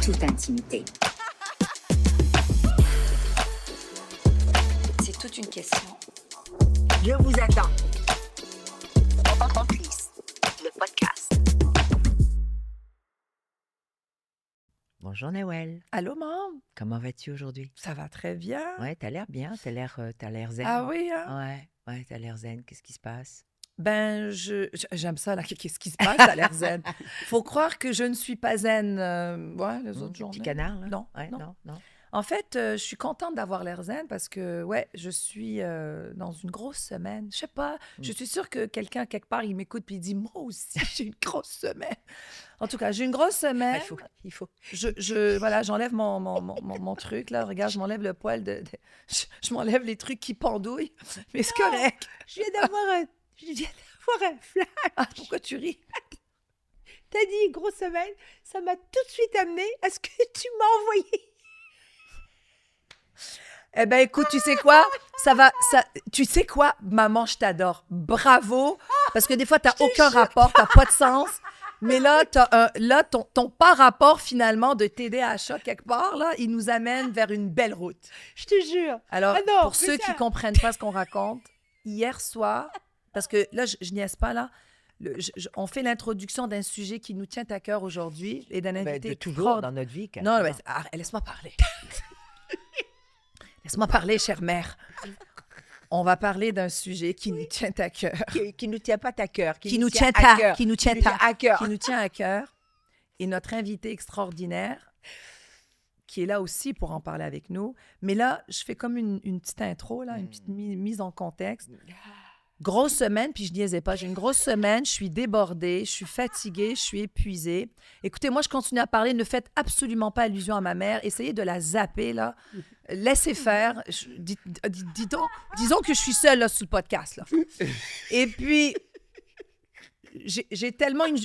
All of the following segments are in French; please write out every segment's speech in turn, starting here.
toute intimité. C'est toute une question. Je vous attends. En plus, le podcast. Bonjour Nawel, Allô, maman? comment vas-tu aujourd'hui? Ça va très bien. Ouais, t'as l'air bien, t'as l'air zen. Ah oui, hein? Ouais, t'as l'air zen. Qu'est-ce qui se passe? Ben, j'aime ça, là. Qu'est-ce qui se passe? Ça a l'air zen. Faut croire que je ne suis pas zen, les autres journées. Petit canard, là? Non, Ouais, non. non. En fait, je suis contente d'avoir l'air zen parce que, je suis dans une grosse semaine. Je sais pas, je suis sûre que quelqu'un, quelque part, il m'écoute puis il dit « Moi aussi, j'ai une grosse semaine. » En tout cas, j'ai une grosse semaine. Il faut. Voilà, j'enlève mon truc, là. Regarde, je m'enlève le poil je m'enlève les trucs qui pendouillent. Mais c'est correct. Je viens d'avoir un flash. Ah, pourquoi tu ris? T'as dit grosse semaine, ça m'a tout de suite amené à ce que tu m'as envoyé. Eh ben, écoute, tu sais quoi? Tu sais quoi? Maman, je t'adore. Bravo. Parce que des fois, t'as aucun rapport, t'as pas de sens. Mais là, ton pas rapport, finalement, de TDAH, quelque part, là, il nous amène vers une belle route. Je te jure. Alors, Ah non, pour ceux qui comprennent pas ce qu'on raconte, hier soir, parce que là, je niaise pas, là, on fait l'introduction d'un sujet qui nous tient à cœur aujourd'hui et d'un invité de toujours dans notre vie. Non, mais laisse-moi parler. Laisse-moi parler, chère mère. On va parler d'un sujet qui nous tient à cœur. Qui nous tient pas à cœur. Qui nous tient à cœur. Qui nous tient à cœur. Qui nous tient à cœur. Et notre invité extraordinaire, qui est là aussi pour en parler avec nous. Mais là, je fais comme une petite intro, là, une petite mise en contexte. Grosse semaine, puis je niaisais pas. J'ai une grosse semaine, je suis débordée, je suis fatiguée, je suis épuisée. Écoutez, moi, je continue à parler. Ne faites absolument pas allusion à ma mère. Essayez de la zapper, là. Laissez faire. Disons que je suis seule, là, sur le podcast, là. Et puis, j'ai tellement une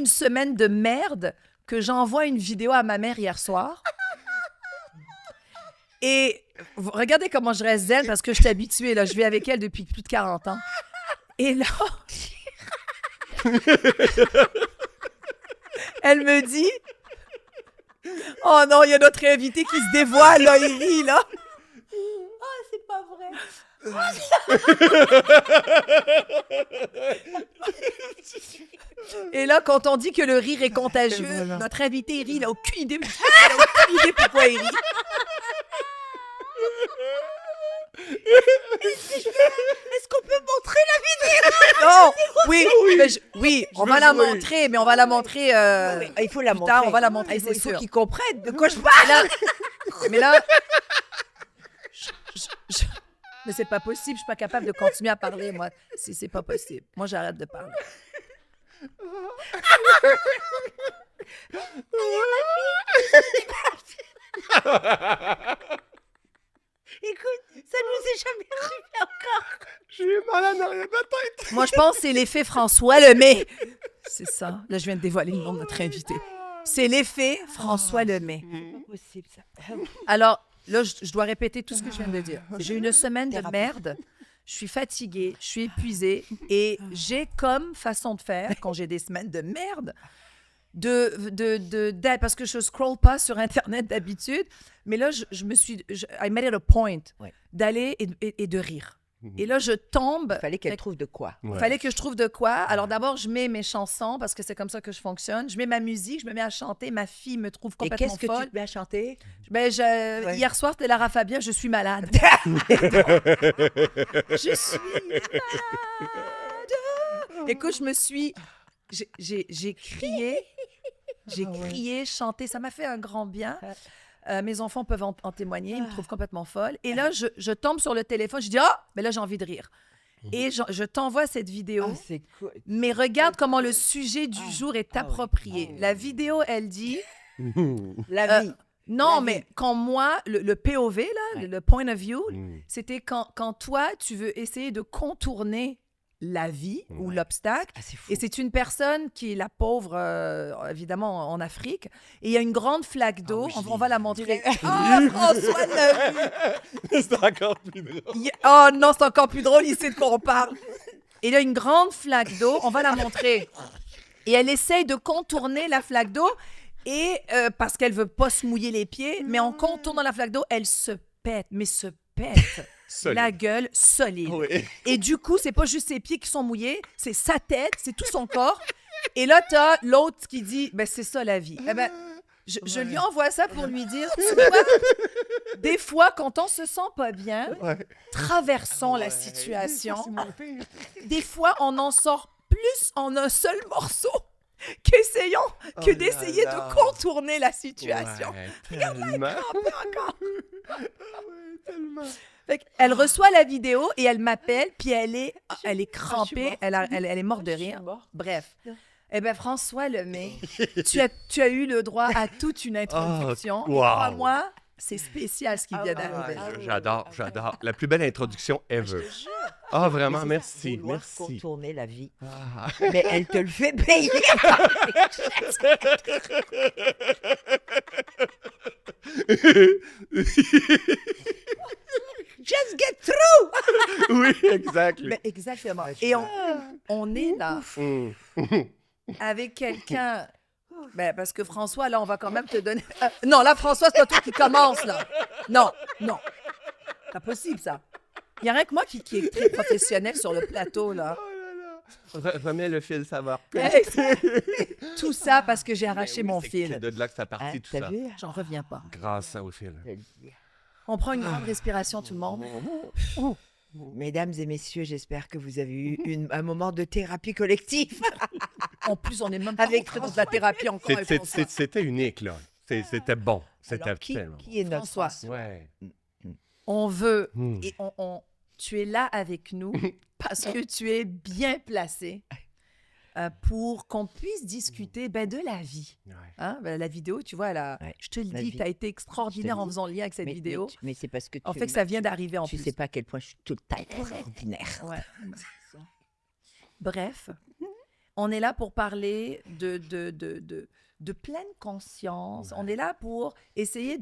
semaine de merde que j'envoie une vidéo à ma mère hier soir. Et regardez comment je reste zen parce que je suis habituée, là. Je vis avec elle depuis plus de 40 ans. Et là, elle me dit « Oh non, il y a notre invité qui se dévoile, là, il rit, là. » Ah, c'est pas vrai. Et là, quand on dit que le rire est contagieux, notre invité rit, il n'a aucune idée pourquoi il rit. Est-ce qu'on peut montrer la vidéo? Non, oui, on va la montrer, mais on va la montrer. Il faut la plus tard, montrer. on va la montrer, Il c'est faut sûr. qu'ils comprennent de quoi je parle. Mais là, mais c'est pas possible, je suis pas capable de continuer à parler, moi. C'est pas possible. Moi, j'arrête de parler. Écoute, ça nous est jamais arrivé encore. J'ai mal à l'arrière de la tête. Moi, je pense que c'est l'effet François Lemay. C'est ça. Là, je viens de dévoiler le nom de notre invité. C'est l'effet François Lemay. C'est pas possible, ça. Alors, là, je dois répéter tout ce que je viens de dire. J'ai une semaine de merde. Je suis fatiguée, je suis épuisée et j'ai comme façon de faire, quand j'ai des semaines de merde, parce que je scrolle pas sur Internet d'habitude, mais là, I made it a point d'aller et de rire. Et là, je tombe. Fallait qu'elle trouve de quoi. Il fallait que je trouve de quoi. Alors d'abord, je mets mes chansons parce que c'est comme ça que je fonctionne. Je met ma musique, je me mets à chanter. Ma fille me trouve Et complètement qu'est-ce que folle. tu te mets à chanter? Hier soir, c'était Lara Fabian, je suis malade. Je suis malade. Écoute, j'ai crié, chanté. Ça m'a fait un grand bien. Mes enfants peuvent en témoigner, ils me trouvent complètement folle. Et là, je tombe sur le téléphone, je dis « Ah, mais là, j'ai envie de rire. » Et je t'envoie cette vidéo. C'est cool. Mais regarde comment le sujet du jour est approprié. La vidéo, elle dit... La vie. Non, mais quand moi, le POV, là, le point of view, c'était quand toi, tu veux essayer de contourner la vie ou l'obstacle. Ah, c'est fou. Et c'est une personne qui est la pauvre, évidemment, en Afrique. Et il y a une grande flaque d'eau. On va la montrer. François l'a vu. C'est encore plus drôle. Oh non, c'est encore plus drôle. Il sait de quoi on parle. Et il y a une grande flaque d'eau. On va la montrer. Et elle essaye de contourner la flaque d'eau. Et parce qu'elle veut pas se mouiller les pieds, mais en contournant la flaque d'eau, elle se pète, mais se pète Solide. la gueule solide. Oui. Et du coup, c'est pas juste ses pieds qui sont mouillés, c'est sa tête, c'est tout son corps. Et là, t'as l'autre qui dit, ben c'est ça la vie. Eh ben, je lui envoie ça pour lui dire, tu vois, des fois, quand on se sent pas bien, Ouais. traversons la situation. Des fois, on en sort plus en un seul morceau qu'essayons que Oh là d'essayer là. de contourner la situation. Ouais, tellement. Encore. Ouais, tellement. Fait elle reçoit la vidéo et elle m'appelle, puis elle est crampée, elle est morte de rire. Bref. Eh bien, François Lemay, tu as eu le droit à toute une introduction. Oh, Et wow. crois-moi, c'est spécial ce qui vient d'arriver. J'adore. La plus belle introduction ever. Ah, vraiment, Mais c'est ça, merci. vouloir Merci. contourner la vie. Ah. Mais elle te le fait payer. Just get through! Oui, exact. Ben, exactement. Et on est là Mm. avec quelqu'un. Ben, parce que François, là, on va quand même te donner. Non, là, François, c'est pas toi qui commence, là. Non. C'est pas possible, ça. Il n'y a rien que moi qui est très professionnel sur le plateau, là. Oh là là. Remets le fil, ça va. Hey, tout ça parce que j'ai arraché Ben oui, mon c'est fil. de là que ça partit, tout T'as ça. vu? J'en reviens pas. Grâce au fil. On prend une grande respiration, tout le monde. Mesdames et messieurs, j'espère que vous avez eu un moment de thérapie collective. En plus, on est même pas Avec rentré dans de la thérapie encore. avec François. C'était unique, là. C'était bon. C'était Alors, tellement qui est notre François. François? Ouais. On veut, Mm. et tu es là avec nous parce que tu es bien placé pour qu'on puisse discuter de la vie. Ouais. Hein? Ben, la vidéo, tu vois, Ouais, je te le la dis, vie. tu as été extraordinaire Je te en le faisant le lien avec cette vidéo. Mais c'est parce que En fait, que ça vient d'arriver en tu plus. sais pas à quel point je suis tout le temps extraordinaire. Ouais. Bref, on est là pour parler de pleine conscience. Ouais. On est là pour essayer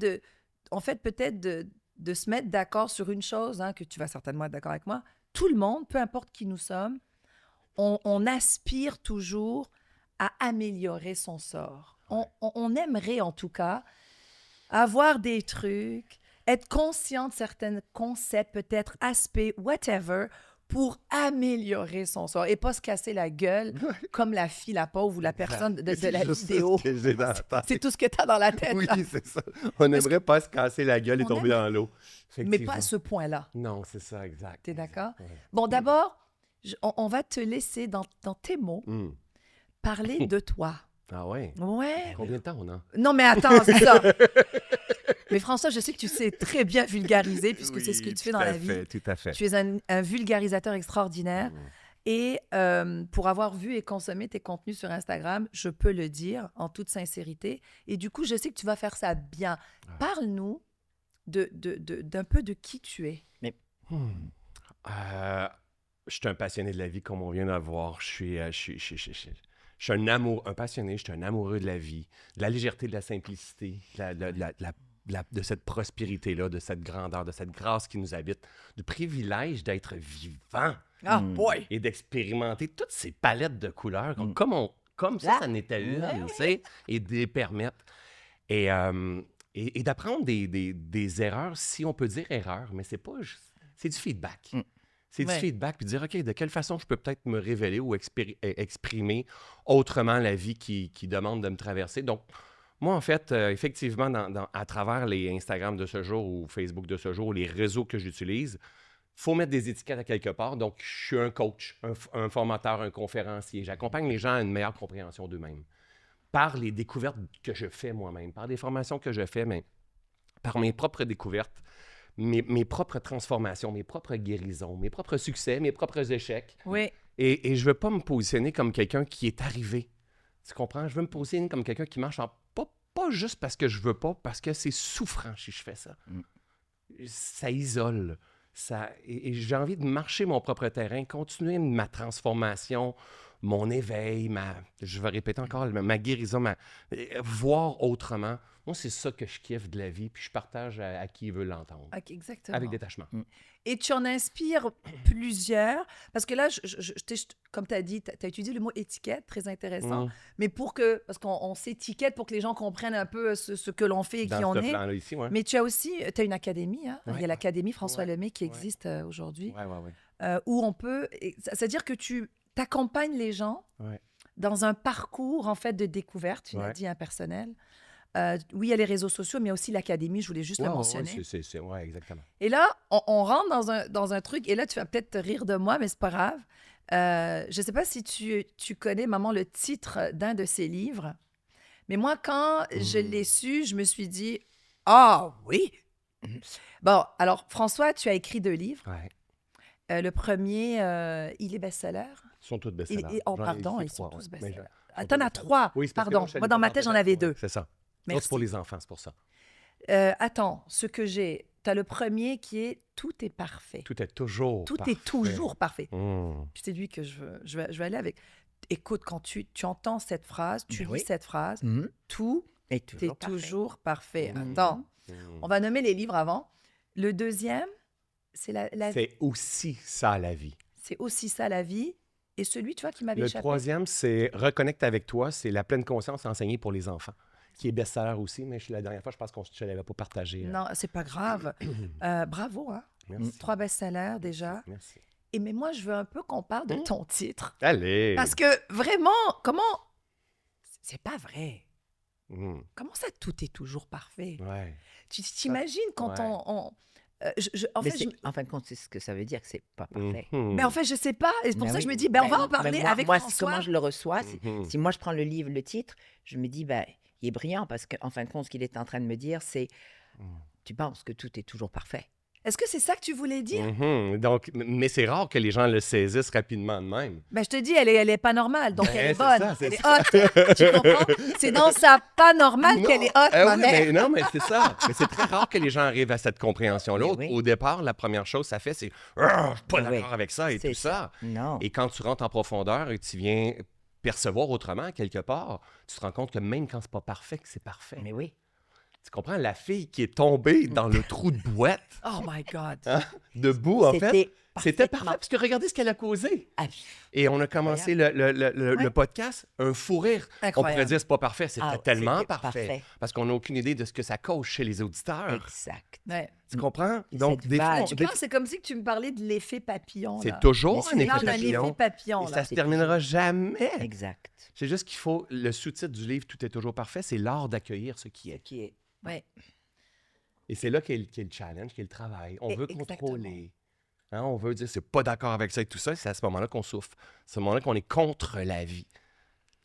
en fait, peut-être de se mettre d'accord sur une chose, hein, que tu vas certainement être d'accord avec moi. Tout le monde, peu importe qui nous sommes, on aspire toujours à améliorer son sort. On aimerait en tout cas avoir des trucs, être conscient de certains concepts, peut-être aspects, whatever, pour améliorer son sort et pas se casser la gueule comme la fille, la pauvre ou la personne de la juste vidéo. ce que j'ai dans la tête. C'est tout ce que tu as dans la tête. Oui, là. c'est ça. On n'aimerait pas se casser la gueule et on tomber dans l'eau. Mais pas à ce point-là. Non, c'est ça, exact. T'es d'accord? Ouais. Bon, d'abord, on va te laisser dans tes mots Mm. parler de toi. Ah ouais? Ouais. Combien de temps on a? Non, mais attends, c'est ça. Mais François, je sais que tu sais très bien vulgariser puisque c'est ce que tu fais dans la vie. Tout à fait. Tu es un vulgarisateur extraordinaire. Mm. Et pour avoir vu et consommé tes contenus sur Instagram, je peux le dire en toute sincérité. Et du coup, je sais que tu vas faire ça bien. Parle-nous d'un peu de qui tu es. Je suis un passionné de la vie, comme on vient de voir. Je suis un passionné, je suis un amoureux de la vie, de la légèreté, de la simplicité, de cette prospérité-là, de cette grandeur, de cette grâce qui nous habite, du privilège d'être vivant Ah, boy! et d'expérimenter toutes ces palettes de couleurs, comme ça n'était une, tu sais, et de les permettre. Et d'apprendre des erreurs, si on peut dire erreurs, mais c'est pas juste, c'est du feedback. C'est Ouais. du feedback, puis dire, OK, de quelle façon je peux peut-être me révéler ou exprimer autrement la vie qui demande de me traverser. Donc, moi, en fait, effectivement, à travers les Instagram de ce jour ou Facebook de ce jour, les réseaux que j'utilise, il faut mettre des étiquettes à quelque part. Donc, je suis un coach, un formateur, un conférencier. J'accompagne les gens à une meilleure compréhension d'eux-mêmes par les découvertes que je fais moi-même, par des formations que je fais, mais par mes propres découvertes, mes propres transformations, mes propres guérisons, mes propres succès, mes propres échecs. Oui. Et je ne veux pas me positionner comme quelqu'un qui est arrivé. Tu comprends? Je veux me positionner comme quelqu'un qui marche pas juste parce que je veux pas, parce que c'est souffrant si je fais ça. Ça isole. Et j'ai envie de marcher mon propre terrain, continuer ma transformation, mon éveil, je vais répéter encore, ma guérison, voir autrement. Moi, c'est ça que je kiffe de la vie, puis je partage à qui veut l'entendre. OK, exactement. Avec détachement. Et tu en inspires plusieurs, parce que là, comme tu as dit, tu as utilisé le mot étiquette, très intéressant, mais parce qu'on s'étiquette pour que les gens comprennent un peu ce que l'on fait et Dans qui on ce est. plan-là ici, ouais. Mais tu as aussi, tu as une académie, hein? Ouais. Il y a l'Académie François Ouais. Lemay qui Ouais. existe aujourd'hui, Ouais. où on peut, c'est-à-dire que tu t'accompagnes les gens Ouais. dans un parcours, en fait, de découverte, tu l'as Ouais. dit, impersonnel. Oui, il y a les réseaux sociaux, mais aussi l'Académie, je voulais juste le mentionner. Ouais, exactement. Et là, on rentre dans un truc, et là, tu vas peut-être te rire de moi, mais c'est pas grave. Je ne sais pas si tu connais, maman, le titre d'un de ses livres, mais moi, quand je l'ai su, je me suis dit, ah oui! Bon, alors, François, tu as écrit 2 livres. Ouais. Le premier, il est best-seller. Ils sont tous best-sellers. Oh, J'en ai pardon, ici ils sont 3, tous ouais. best-sellers. Mais T'en as 3, Oui, c'est parce que pardon. je suis Moi, allé dans ma pas tête, j'en parler avais de- 2. C'est ça. Merci. L'autre pour les enfants, c'est pour ça. Attends, ce que j'ai, tu as le premier qui est « Tout est parfait ». Tout est toujours Tout parfait. est toujours parfait. Mmh. Puis c'est lui que je vais aller avec. Écoute, quand tu entends cette phrase, tu Mais lis oui. cette phrase, Mhm. tout Et est toujours parfait. toujours parfait. Mhm. Attends, Mmh. on va nommer les livres avant. Le deuxième, c'est C'est aussi ça, la vie. c'est aussi ça la vie. Et celui, tu vois, qui m'avait Le échappé. troisième, c'est Reconnecte avec toi. C'est La pleine conscience enseignée pour les enfants, qui est best-seller aussi, mais la dernière fois, je pense qu'on ne l'avait pas partagé. Non, c'est pas grave. Bravo, hein. Merci. 3 best-sellers déjà. Merci. Mais moi, je veux un peu qu'on parle de ton titre. Allez! Parce que vraiment, comment... C'est pas vrai. Mmh. Comment ça, tout est toujours parfait? Ouais. Tu t'imagines quand Ouais. en Mais fait, c'est- en fin de compte, c'est ce que ça veut dire que c'est pas parfait. Mhm. mais en fait, je sais pas. Et c'est pour Ben ça que oui. je me dis, on va en Ben, parler moi, avec moi, François. comment je le reçois, Mhm. si moi je prends le livre, le titre, je me dis, ben, il est brillant parce qu'en fin de compte, ce qu'il est en train de me dire, c'est tu penses que tout est toujours parfait. Est-ce que c'est ça que tu voulais dire? Mhm. Donc, mais c'est rare que les gens le saisissent rapidement de même. Ben, je te dis, elle est pas normale, donc Ben, elle est c'est bonne. ça, c'est Elle est hot. Tu comprends? C'est dans sa pas normale qu'elle est hot, ma oui, mère. mais non, mais c'est ça. Mais c'est très rare que les gens arrivent à cette compréhension-là. Mais oui. Au départ, la première chose que ça fait, c'est ah, je suis pas Mais oui. d'accord avec ça et C'est tout ça. Non. Et quand tu rentres en profondeur et tu viens percevoir autrement quelque part, tu te rends compte que même quand c'est pas parfait, que c'est parfait. Mais oui. Tu comprends? La fille qui est tombée dans le trou de boîte, Oh my God. hein, debout, en fait, c'était parfaitement- parfait parce que regardez ce qu'elle a causé. Ah, Et on a commencé le podcast, un fou rire. On Incroyable. pourrait dire c'est pas parfait, c'était Ah, tellement c'était parfait. parfait. Parce qu'on n'a aucune idée de ce que ça cause chez les auditeurs. exact. Ouais. Tu comprends? Donc, Cette des fois, vague. Tu penses, c'est comme si que tu me parlais de l'effet papillon. c'est là. toujours Mais un c'est effet Parle d'un effet papillon. papillon. Et là. ça se c'est terminera jamais. Exact. C'est juste qu'il faut, le sous-titre du livre Tout est toujours parfait, c'est l'art d'accueillir ce qui est. Qui est Ouais. Et c'est là qu'est le challenge, qu'est le travail. On veut Exactement. contrôler. Hein, on veut dire, c'est pas d'accord avec ça et tout ça. C'est à ce moment-là qu'on souffre. C'est à ce moment-là qu'on est contre la vie.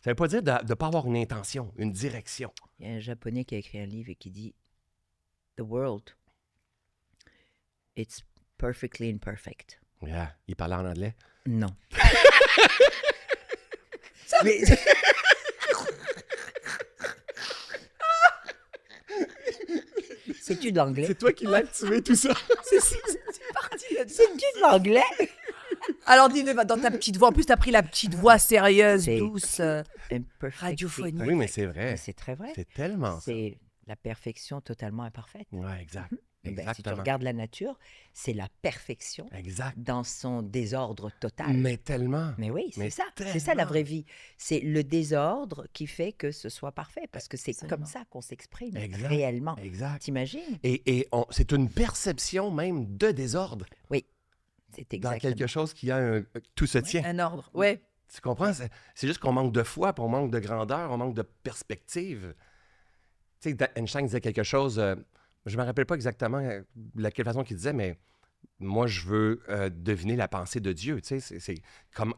Ça veut pas dire de ne pas avoir une intention, une direction. Il y a un Japonais qui a écrit un livre et qui dit The world, it's perfectly imperfect. Yeah. Il parlait en anglais. Non. Mais- C'est-tu de l'anglais? C'est toi qui l'as activé, tout ça. C'est parti là-dessus. C'est-tu de l'anglais? Alors, dis-le dans ta petite voix. En plus, tu as pris la petite voix sérieuse, C'est- douce. Imperfectly Radiophonique. perfect. Oui, mais c'est vrai. Mais c'est très vrai. C'est tellement ça. C'est la perfection totalement imparfaite. Ouais, exact. Ben, si tu Exactement. regardes la nature, c'est la perfection Exact. dans son désordre total. Mais tellement. Mais oui, Mais c'est ça. C'est ça la tellement. vraie vie. C'est le désordre qui fait que ce soit parfait. Parce que c'est Absolument. comme ça qu'on s'exprime Exact. réellement. Exact. T'imagines? Et c'est une perception même de désordre Oui, c'est dans exactement. quelque chose qui a tout se tient. Un ordre. Ouais. Tu comprends? C'est juste qu'on manque de foi, puis on manque de grandeur, on manque de perspective. Tu sais, Einstein disait quelque chose, je ne me rappelle pas exactement de quelle façon qu'il disait, mais moi, je veux deviner la pensée de Dieu. Tu sais, c'est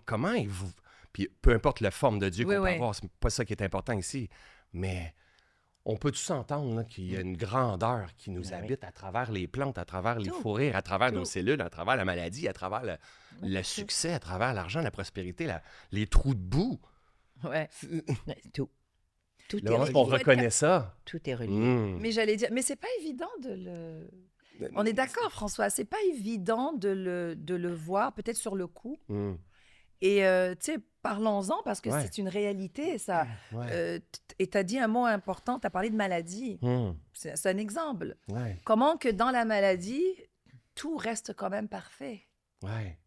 comment il vous... Puis peu importe la forme de Dieu Oui, qu'on peut oui. avoir, c'est pas ça qui est important ici, mais on peut tous s'entendre là, qu'il y a une grandeur qui nous Ben oui. habite à travers les plantes, à travers les Tout. fous rires, à travers nos Tout. cellules, à travers la maladie, à travers le succès, à travers l'argent, la prospérité, les trous de boue. Ouais. Ouais, tout. Tout Là, est on relié. reconnaît ça. Tout est relié. Mm. Mais j'allais dire, mais c'est pas évident de le. On est d'accord, François, c'est pas évident de le voir, peut-être sur le coup. Mm. Et, tu sais, parlons-en parce que Ouais. c'est une réalité, ça. Ouais. Et tu as dit un mot important, tu as parlé de maladie. C'est un exemple. Ouais. Comment que dans la maladie, tout reste quand même parfait? Ouais.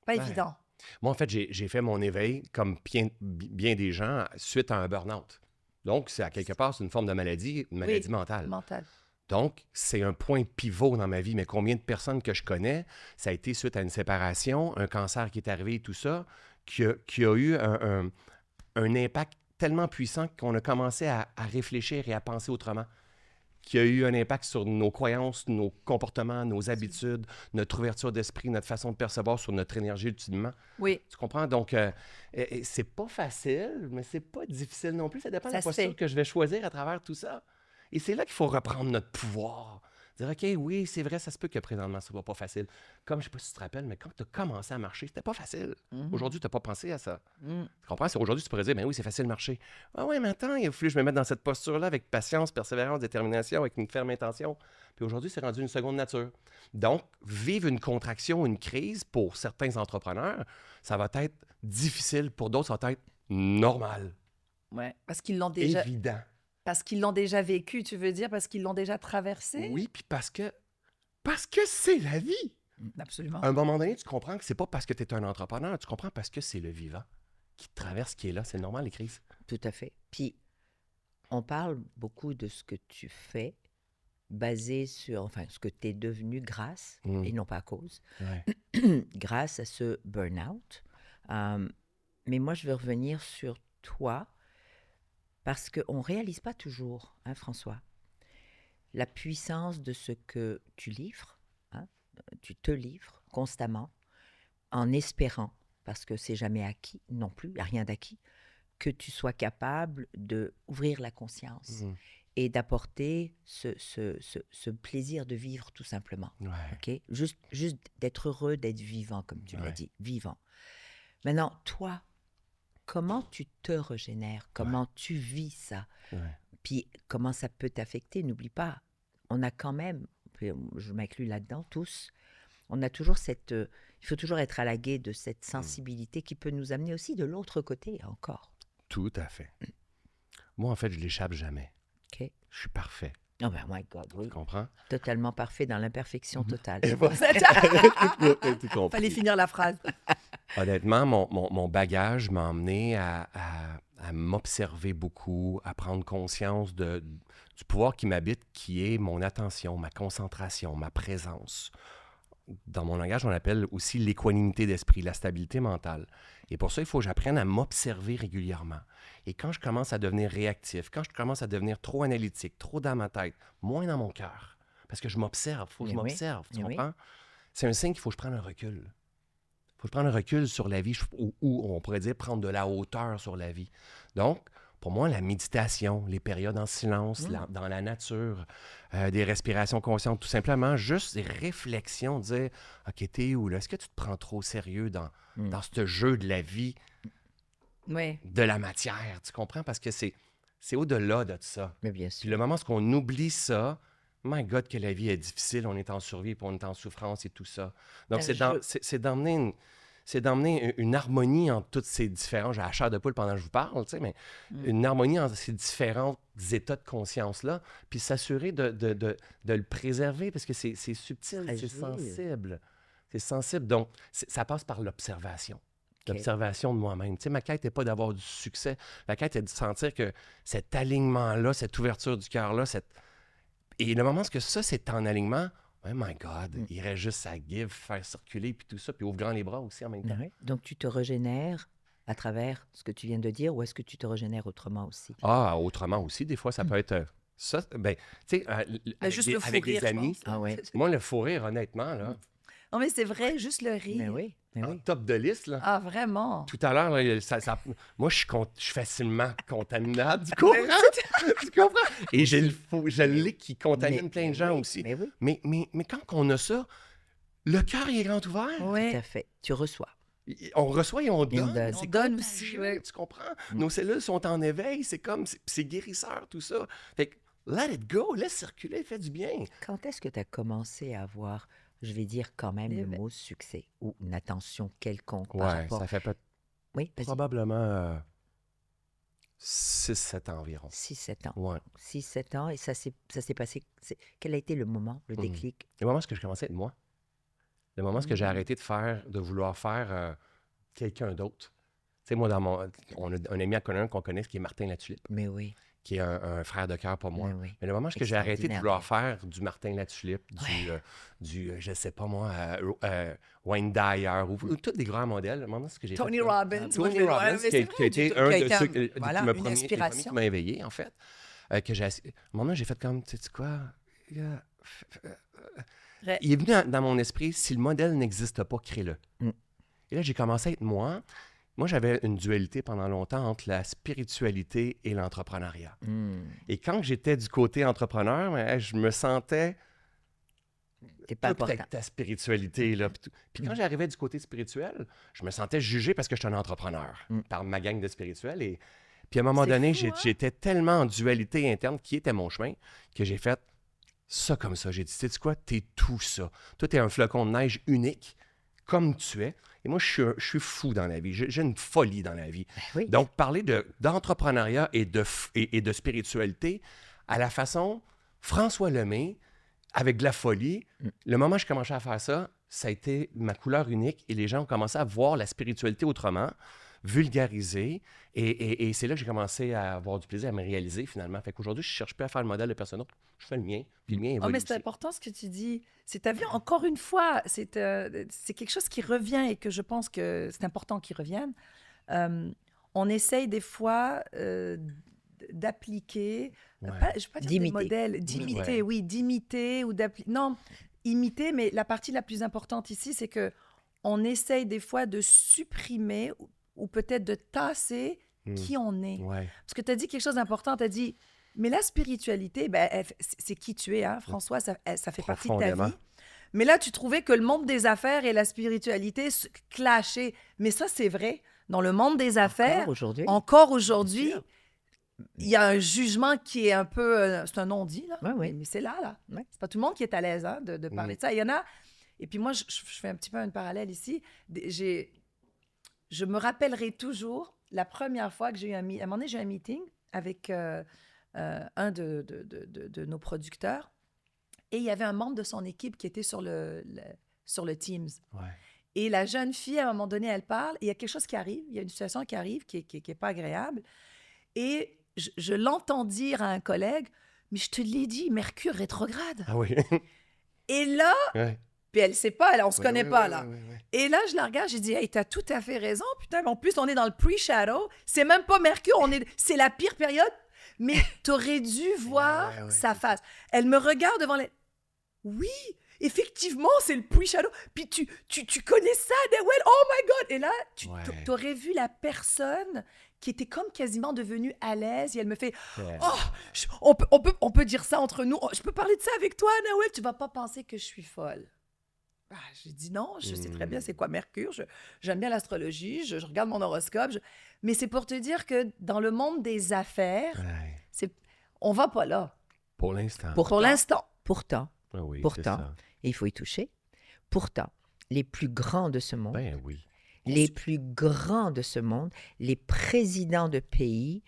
Pas Ouais. évident. Moi, en fait, j'ai fait mon éveil, comme bien des gens, suite à un burn-out. Donc, c'est à quelque part, c'est une forme de maladie, une maladie mentale. Mental. Donc, c'est un point pivot dans ma vie. Mais combien de personnes que je connais, ça a été suite à une séparation, un cancer qui est arrivé et tout ça, qui a eu un impact tellement puissant qu'on a commencé à réfléchir et à penser autrement, qui a eu un impact sur nos croyances, nos comportements, nos habitudes, notre ouverture d'esprit, notre façon de percevoir sur notre énergie ultimement. Oui. Tu comprends? Donc, c'est pas facile, mais c'est pas difficile non plus. Ça dépend de Ça la se posture fait. que je vais choisir à travers tout ça. Et c'est là qu'il faut reprendre notre pouvoir. Dire, OK, oui, c'est vrai, ça se peut que présentement, ça soit pas facile. Comme, je sais pas si tu te rappelles, mais quand tu as commencé à marcher, c'était pas facile. Aujourd'hui, tu n'as pas pensé à ça. Tu comprends? Aujourd'hui, tu pourrais dire, ben oui, c'est facile de marcher. Ah ouais, mais attends, il a fallu que je me mette dans cette posture-là avec patience, persévérance, détermination, avec une ferme intention. Puis aujourd'hui, c'est rendu une seconde nature. Donc, vivre une contraction, une crise, pour certains entrepreneurs, ça va être difficile. Pour d'autres, ça va être normal. Ouais. Parce qu'ils l'ont déjà... Évident. Parce qu'ils l'ont déjà vécu, tu veux dire? Parce qu'ils l'ont déjà traversé? Oui, puis parce que c'est la vie. Absolument. À un moment donné, tu comprends que c'est pas parce que tu es un entrepreneur, tu comprends parce que c'est le vivant qui te traverse, qui est là. C'est normal, les crises. Tout à fait. Puis, on parle beaucoup de ce que tu fais basé sur, enfin, ce que tu es devenu grâce, et non pas à cause, grâce à ce burn-out. Mais moi, je veux revenir sur toi parce qu'on ne réalise pas toujours, hein, François, la puissance de ce que tu livres. Hein, tu te livres constamment en espérant, parce que c'est jamais acquis non plus, il n'y a rien d'acquis, que tu sois capable d'ouvrir la conscience et d'apporter ce plaisir de vivre tout simplement. Okay? Juste d'être heureux, d'être vivant, comme tu l'as dit, vivant. Maintenant, toi, comment tu te régénères? Comment tu vis ça? Puis comment ça peut t'affecter? N'oublie pas, on a quand même, je m'inclus là-dedans, tous, on a toujours cette... il faut toujours être à la guet de cette sensibilité qui peut nous amener aussi de l'autre côté encore. Tout à fait. Moi, en fait, je l'échappe jamais. OK. Je suis parfait. Oh ben, my God, oui. Tu comprends? Totalement parfait dans l'imperfection totale. Et voilà. Tout compris. Fallait finir la phrase. Honnêtement, mon bagage m'a amené à m'observer beaucoup, à prendre conscience du pouvoir qui m'habite, qui est mon attention, ma concentration, ma présence. Dans mon langage, on appelle aussi l'équanimité d'esprit, la stabilité mentale. Et pour ça, il faut que j'apprenne à m'observer régulièrement. Et quand je commence à devenir réactif, quand je commence à devenir trop analytique, trop dans ma tête, moins dans mon cœur, parce que je m'observe, il faut que je m'observe, tu comprends? C'est un signe qu'il faut que je prenne un recul. Il faut que je prenne un recul sur la vie, ou on pourrait dire prendre de la hauteur sur la vie. Donc, pour moi, la méditation, les périodes en silence, dans la nature, des respirations conscientes, tout simplement, juste des réflexions, dire « OK, t'es où là? Est-ce que tu te prends trop au sérieux dans ce jeu de la vie, de la matière? » Tu comprends? Parce que c'est au-delà de ça. Mais bien Puis sûr. le moment où on oublie ça, my God, que la vie est difficile, on est en survie, puis on est en souffrance et tout ça. Donc, c'est d'emmener une harmonie entre toutes ces différents... J'ai la chair de poule pendant que je vous parle, tu sais, mais une harmonie entre ces différents états de conscience-là, puis s'assurer de le préserver, parce que c'est subtil, c'est sensible. C'est sensible. Donc, ça passe par l'observation. L'observation de moi-même. Tu sais, ma quête n'est pas d'avoir du succès. La quête est de sentir que cet alignement-là, cette ouverture du cœur-là, et le moment où ça, c'est en alignement... Oh my God, il reste juste à give, faire circuler, puis tout ça, puis ouvre grand les bras aussi en même temps. Donc, tu te régénères à travers ce que tu viens de dire, ou est-ce que tu te régénères autrement aussi? Ah, autrement aussi, des fois, ça peut être... ça, ben, tu sais, avec des amis, moi, le fou rire, honnêtement, là... Non, mais c'est vrai, juste le rire. Mais oui. Top de liste, là. Ah, vraiment? Tout à l'heure, là, moi, je suis facilement contaminable, tu comprends? Tu comprends? Et je l'ai qui contamine plein de gens aussi. Mais oui. Mais quand on a ça, le cœur il est grand ouvert. Oui. Tout à fait. Tu reçois. On reçoit et on donne. donne. C'est On donne contagieux, aussi, oui. tu comprends? Nos cellules sont en éveil, c'est guérisseur, tout ça. Fait que, let it go, laisse circuler, fais du bien. Quand est-ce que tu as commencé à avoir, je vais dire quand même le mot succès ou une attention quelconque par rapport... ça fait pas... Oui, vas-y. Probablement 6-7 ans environ. 6-7 ans. Ouais. 6-7 ans, et ça s'est passé... Quel a été le moment, le déclic? Le moment où je commençais à être moi. Le moment où j'ai arrêté de vouloir faire quelqu'un d'autre. Tu sais, moi, on a un ami à commun qu'on connaît, qui est Martin Latulippe, Mais oui, qui est un frère de cœur pour moi. mais oui. Mais le moment où j'ai arrêté de Extraordinaire. vouloir faire du Martin Latulippe, je sais pas moi, Wayne Dyer, ou tous des grands modèles, le moment où j'ai Tony fait ça. Robbins. Tony Robbins, qui a été un de ceux qui voilà, m'a une premier inspiration. qui m'a éveillé, en fait. À un moment, j'ai fait comme, tu sais quoi? Il est venu dans mon esprit, si le modèle n'existe pas, crée-le. Mm. Et là, j'ai commencé à être moi. Moi, j'avais une dualité pendant longtemps entre la spiritualité et l'entrepreneuriat. Et quand j'étais du côté entrepreneur, je me sentais C'est pas tout important. avec ta spiritualité. Là, puis quand j'arrivais du côté spirituel, je me sentais jugé parce que j'étais un entrepreneur par ma gang de spirituels. Et puis à un moment C'est donné, fou, hein? j'étais tellement en dualité interne qui était mon chemin que j'ai fait ça comme ça. J'ai dit, sais-tu quoi? T'es tout ça. Toi, t'es un flocon de neige unique, comme tu es. Et moi, je suis fou dans la vie. J'ai une folie dans la vie. Oui. Donc, parler d'entrepreneuriat et de spiritualité à la façon François Lemay, avec de la folie, le moment où je commençais à faire ça, ça a été ma couleur unique et les gens ont commencé à voir la spiritualité autrement, vulgariser. Et c'est là que j'ai commencé à avoir du plaisir à me réaliser finalement. Fait qu'aujourd'hui, je ne cherche plus à faire le modèle de personne autre. Je fais le mien, puis le mien évolue mais c'est aussi. important ce que tu dis. Tu as vu, encore une fois, c'est quelque chose qui revient et que je pense que c'est important qu'il revienne. On essaye des fois d'appliquer, Ouais. je ne vais pas dire des D'imiter. modèles, d'imiter, Ouais. oui, d'imiter ou d'appliquer. Non, imiter, mais la partie la plus importante ici, c'est que on essaye des fois de supprimer ou peut-être de tasser qui on est. Ouais. Parce que tu as dit quelque chose d'important, tu as dit, mais la spiritualité, c'est qui tu es, hein, François, ça fait partie de ta Profondément. vie. Mais là, tu trouvais que le monde des affaires et la spiritualité se clashaient. Mais ça, c'est vrai. Dans le monde des affaires, encore aujourd'hui, il y a un jugement qui est un peu... c'est un non-dit, là. Ouais, ouais. Mais c'est là. Ouais. C'est pas tout le monde qui est à l'aise hein, de parler de ça. Il y en a... Et puis moi, je fais un petit peu un parallèle ici. Je me rappellerai toujours la première fois que j'ai eu un meeting. À un moment donné, j'ai eu un meeting avec un de nos producteurs. Et il y avait un membre de son équipe qui était sur le Teams. Ouais. Et la jeune fille, à un moment donné, elle parle. Et il y a quelque chose qui arrive. Il y a une situation qui arrive qui est pas agréable. Et je l'entends dire à un collègue, « Mais je te l'ai dit, Mercure rétrograde. Ah oui. » Et là... Ouais. Puis elle sait pas, on se Ouais, connaît ouais, pas, ouais, là. ouais, ouais. Et là, je la regarde, j'ai dit, hey, t'as tout à fait raison, putain. En plus, on est dans le pre-shadow. C'est même pas Mercure, c'est la pire période. Mais t'aurais dû voir ouais, sa face. Elle me regarde devant les... Oui, effectivement, c'est le pre-shadow. Puis tu connais ça, Dewell? Oh my God! Et là, Ouais. t'aurais vu la personne qui était comme quasiment devenue à l'aise. Et elle me fait, oh, on peut dire ça entre nous. Oh, je peux parler de ça avec toi, Dewell? Tu vas pas penser que je suis folle. Ah, j'ai dit non, je sais très bien c'est quoi Mercure, j'aime bien l'astrologie, je regarde mon horoscope, mais c'est pour te dire que dans le monde des affaires, Ouais. on va pas là. Pour l'instant. Pour l'instant. Pourtant, Ah oui, c'est pourtant, ça. et il faut y toucher, pourtant, les plus grands de ce monde, Ben oui. les plus grands de ce monde, les présidents de pays,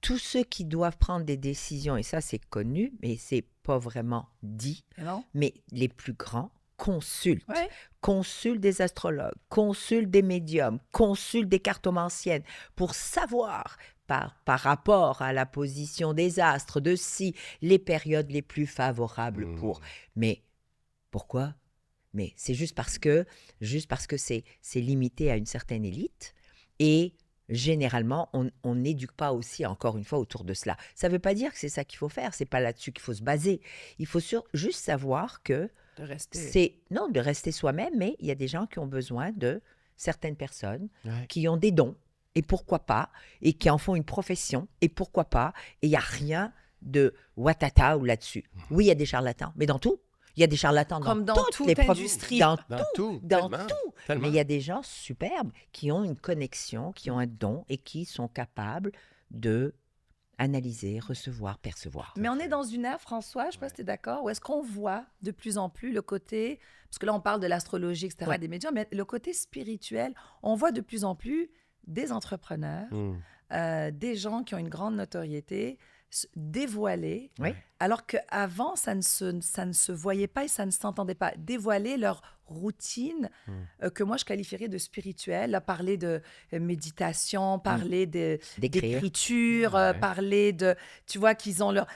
tous ceux qui doivent prendre des décisions, et ça c'est connu, mais c'est pas vraiment dit, Non? mais les plus grands consultent. Ouais. Consultent des astrologues, consultent des médiums, consultent des cartomanciennes pour savoir par rapport à la position des astres, de si les périodes les plus favorables pour. Mais pourquoi? Mais c'est juste parce que c'est limité à une certaine élite et généralement, on n'éduque pas aussi, encore une fois, autour de cela. Ça ne veut pas dire que c'est ça qu'il faut faire, c'est pas là-dessus qu'il faut se baser. Il faut juste savoir que De rester. de rester soi-même, mais il y a des gens qui ont besoin de certaines personnes Ouais. qui ont des dons, et pourquoi pas, et qui en font une profession, et pourquoi pas, et il n'y a rien de watata ou là-dessus. Oui, il y a des charlatans, mais dans tout. Il y a des charlatans Comme dans toutes toute les industrie. Dans tout. dans tellement, tout. tellement. Mais il y a des gens superbes qui ont une connexion, qui ont un don et qui sont capables de analyser, recevoir, percevoir. Mais on est dans une ère, François, je ne sais pas si tu es d'accord, où est-ce qu'on voit de plus en plus le côté, parce que là on parle de l'astrologie, etc., Ouais. des médias, mais le côté spirituel, on voit de plus en plus des entrepreneurs, Mm. des gens qui ont une grande notoriété dévoiler, Oui. alors qu'avant, ça ne se voyait pas et ça ne s'entendait pas. Dévoiler leur routine que moi, je qualifierais de spirituelle. Là, parler de méditation, parler D'écrire. d'écriture, Ouais. parler de... Tu vois, qu'ils ont leur...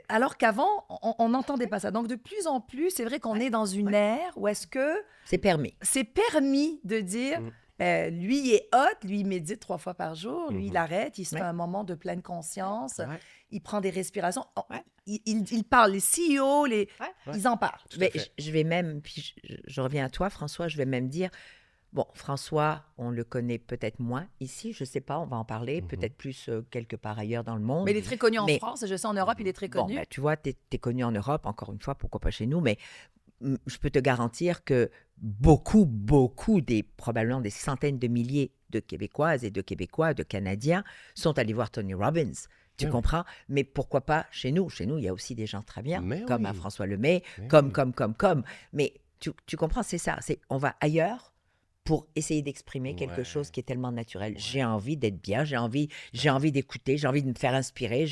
Alors qu'avant, on n'entendait pas ça. Donc, de plus en plus, c'est vrai qu'on est dans une ère où est-ce que C'est permis. c'est permis de dire... lui, il est hot, lui, il médite 3 fois par jour, lui, il arrête, il se fait un moment de pleine conscience, Ouais. il prend des respirations. Il parle, les CEO, ils en parlent. Tout à Mais fait. je vais même, puis je reviens à toi, François, je vais même dire, bon, François, on le connaît peut-être moins ici, je ne sais pas, on va en parler, peut-être plus quelque part ailleurs dans le monde. Mais il est très connu en Mais- France, je sais en Europe, il est très Bon, connu. ben, tu vois, tu es connu en Europe, encore une fois, pourquoi pas chez nous, mais je peux te garantir que beaucoup, probablement des centaines de milliers de Québécoises et de Québécois, de Canadiens, sont allés voir Tony Robbins. Tu Oui. comprends? comprends? Mais pourquoi pas chez nous? Chez nous, il y a aussi des gens très bien, Mais comme oui. à François Lemay, Mais comme. oui. Mais tu comprends, c'est ça. On va ailleurs pour essayer d'exprimer quelque Ouais. chose qui est tellement naturel. J'ai envie d'être bien, j'ai envie d'écouter, j'ai envie de me faire inspirer,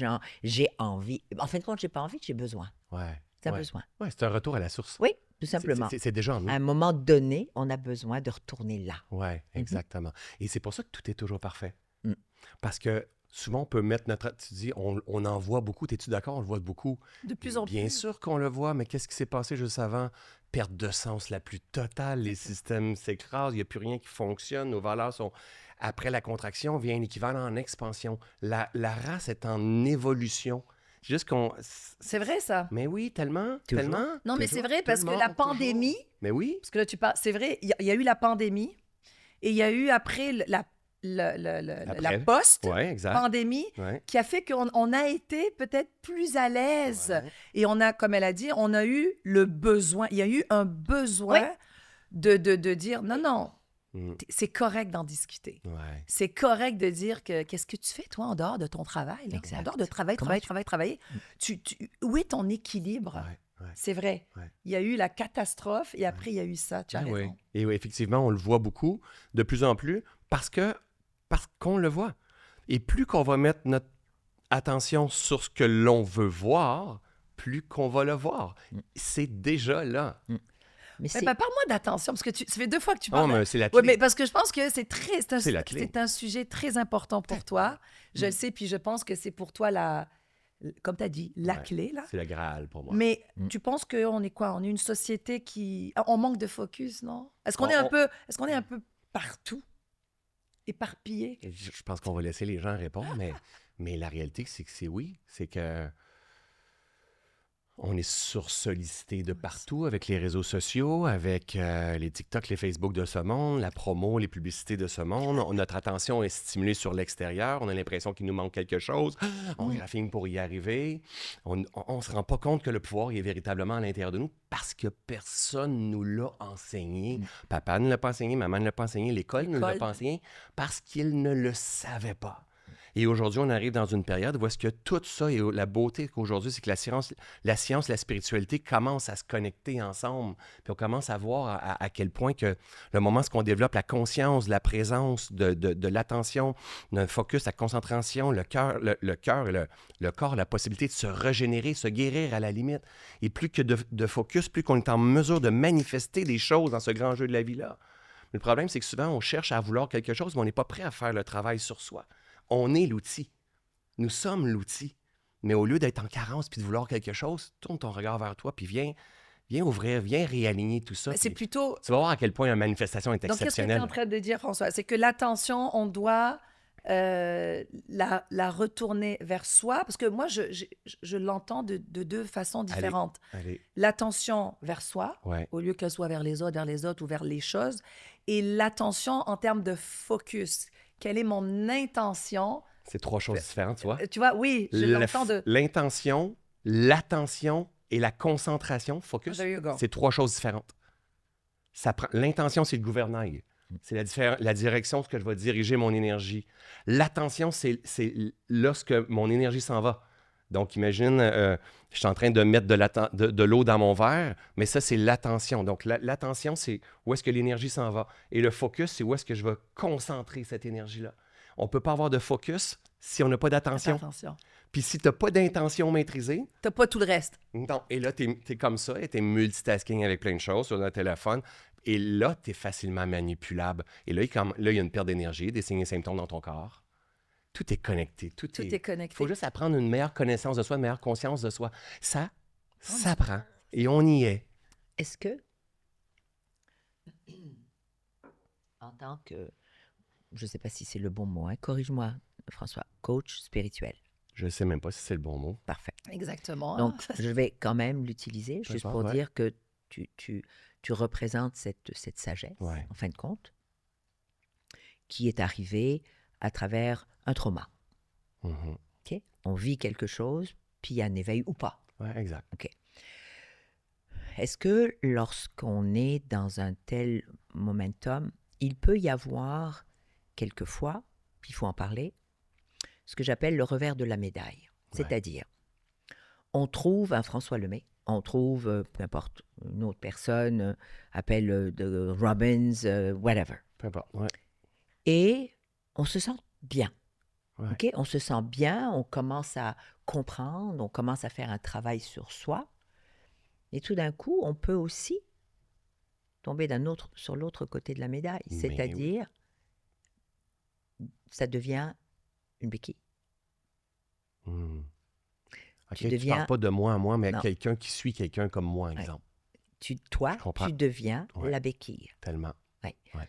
j'ai envie. En fin de compte, j'ai pas envie, j'ai besoin. Ouais. C'est un Ouais. besoin. Ouais, c'est un retour à la source. Oui, tout simplement. C'est déjà en nous. À un moment donné, on a besoin de retourner là. Oui, exactement. Et c'est pour ça que tout est toujours parfait. Mm. Parce que souvent, on peut mettre notre... Tu dis, on en voit beaucoup. Es-tu d'accord? On le voit beaucoup. De plus en Bien plus. sûr qu'on le voit, mais qu'est-ce qui s'est passé juste avant? Perte de sens la plus totale. Les systèmes s'écrasent. Il n'y a plus rien qui fonctionne. Nos valeurs sont... Après la contraction, vient un équivalent en expansion. La race est en évolution. C'est juste qu'on... C'est vrai, ça. Mais oui, tellement, Toujours. tellement. Non, mais toujours, c'est vrai, tout parce le que monde, la toujours. pandémie, Mais oui. parce que là, tu parles, c'est vrai, il y a eu la pandémie et il y a eu après la Après. post Oui, exact. pandémie Ouais. qui a fait qu'on a été peut-être plus à l'aise. Ouais. Et on a, comme elle a dit, on a eu le besoin. Il y a eu un besoin de dire non, non, Mm. c'est correct d'en discuter. Ouais. C'est correct de dire que qu'est-ce que tu fais, toi, en dehors de ton travail? là? Exact. En dehors de travailler. Où est ton équilibre? Ouais. C'est vrai. Ouais. Il y a eu la catastrophe et après, il y a eu ça. Tu as Ben oui. raison. Et oui, effectivement, on le voit beaucoup, de plus en plus, parce qu'on le voit. Et plus qu'on va mettre notre attention sur ce que l'on veut voir, plus qu'on va le voir. C'est déjà là. Mais Mais c'est parle-moi d'attention, parce que ça fait 2 fois que tu Oh, parles. mais c'est la Oui, clé. mais parce que je pense que c'est C'est la clé. c'est un sujet très important pour toi. Je le sais, puis je pense que c'est pour toi, comme tu as dit, la Ouais. clé. Là. C'est le Graal pour moi. Mais tu penses qu'on est quoi? On est une société qui... On manque de focus, non? Est-ce qu'on est un peu partout? Éparpillé? Je pense qu'on va laisser les gens répondre, mais la réalité, c'est que c'est oui. C'est que on est sursollicité de partout avec les réseaux sociaux, avec les TikTok, les Facebook de ce monde, la promo, les publicités de ce monde. Notre attention est stimulée sur l'extérieur. On a l'impression qu'il nous manque quelque chose. On graphine pour y arriver. On ne se rend pas compte que le pouvoir il est véritablement à l'intérieur de nous parce que personne nous l'a enseigné. Papa ne l'a pas enseigné, maman ne l'a pas enseigné, l'école ne l'a pas enseigné parce qu'ils ne le savaient pas. Et aujourd'hui, on arrive dans une période où est-ce que tout ça, et la beauté qu'aujourd'hui, c'est que la science, la spiritualité commencent à se connecter ensemble. Puis on commence à voir à quel point que le moment où on développe la conscience, la présence de l'attention, d'un focus, la concentration, le cœur, le corps, la possibilité de se régénérer, se guérir à la limite. Et plus que de focus, plus qu'on est en mesure de manifester des choses dans ce grand jeu de la vie-là. Mais le problème, c'est que souvent, on cherche à vouloir quelque chose, mais on n'est pas prêt à faire le travail sur soi. On est l'outil. Nous sommes l'outil. Mais au lieu d'être en carence puis de vouloir quelque chose, tourne ton regard vers toi puis viens ouvrir, viens réaligner tout ça. C'est puis plutôt... Tu vas voir à quel point la manifestation est Donc, qu'est-ce que tu es exceptionnelle. en train de dire, François? C'est que l'attention, on doit la retourner vers soi. Parce que moi, je l'entends de 2 façons différentes. Allez, L'attention vers soi, ouais. au lieu qu'elle soit vers les autres ou vers les choses. Et l'attention en termes de focus. Quelle est mon intention? C'est 3 choses différentes, tu vois. Tu vois, oui, je l'entends de... L'intention, l'attention et la concentration, focus, There you go. c'est 3 choses différentes. L'intention, c'est le gouvernail. C'est la direction, ce que je vais diriger mon énergie. L'attention, c'est lorsque mon énergie s'en va. Donc, imagine, je suis en train de mettre de l'eau dans mon verre, mais ça, c'est l'attention. Donc, l'attention, c'est où est-ce que l'énergie s'en va. Et le focus, c'est où est-ce que je vais concentrer cette énergie-là. on peut pas avoir de focus si on n'a pas d'attention. Attention. Puis si tu n'as pas d'intention maîtrisée, T'as pas tout le reste. non. Et là, tu es comme ça, et tu es multitasking avec plein de choses sur notre téléphone. Et là, tu es facilement manipulable. Et là, il y a une perte d'énergie, des signes et symptômes dans ton corps. Tout est connecté. Tout Tout est Il connecté. faut juste apprendre une meilleure connaissance de soi, une meilleure conscience de soi. Ça s'apprend. Et on y est. Est-ce que, en tant que, je ne sais pas si c'est le bon mot, hein, corrige-moi, François, coach spirituel. Je ne sais même pas si c'est le bon mot. Parfait. Exactement. Donc, je vais quand même l'utiliser juste importe, pour ouais. dire que tu représentes cette sagesse, Ouais. en fin de compte, qui est arrivée à travers un trauma. Mhm. OK? On vit quelque chose, puis il y a un éveil ou pas. Ouais, exact. Est-ce que lorsqu'on est dans un tel momentum, il peut y avoir quelquefois, puis il faut en parler, ce que j'appelle le revers de la médaille. C'est-à-dire, on trouve un François Lemay, on trouve, peu importe, une autre personne, appelle de Robbins, whatever. Peu importe. Ouais. Et on se sent bien. Ouais. OK? On se sent bien, on commence à comprendre, on commence à faire un travail sur soi. Et tout d'un coup, on peut aussi tomber sur l'autre côté de la médaille. Mais C'est-à-dire, ça devient une béquille. Hmm. OK, Tu tu deviens- parles pas de moi à moi, mais Non. quelqu'un qui suit quelqu'un comme moi, Ouais. exemple. Toi, Je comprends. tu deviens Ouais. la béquille. Tellement.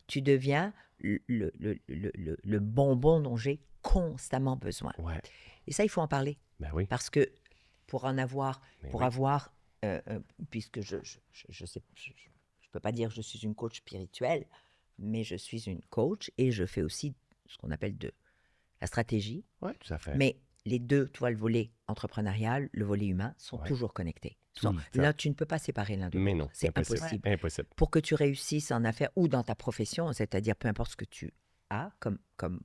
Tu deviens le bonbon dont j'ai constamment besoin. Ouais. Et ça, il faut en parler. Ben oui. Parce que pour en avoir, Mais pour oui. avoir, puisque je sais, je peux pas dire que je suis une coach spirituelle, mais je suis une coach et je fais aussi ce qu'on appelle de la stratégie. Ouais, tout à fait. Mais les deux, tu vois, le volet entrepreneurial, le volet humain, sont Ouais. toujours connectés. Tout le temps. Là, tu ne peux pas séparer l'un de Mais l'autre. non, C'est impossible. impossible. Impossible. Pour que tu réussisses en affaires ou dans ta profession, c'est-à-dire peu importe ce que tu as comme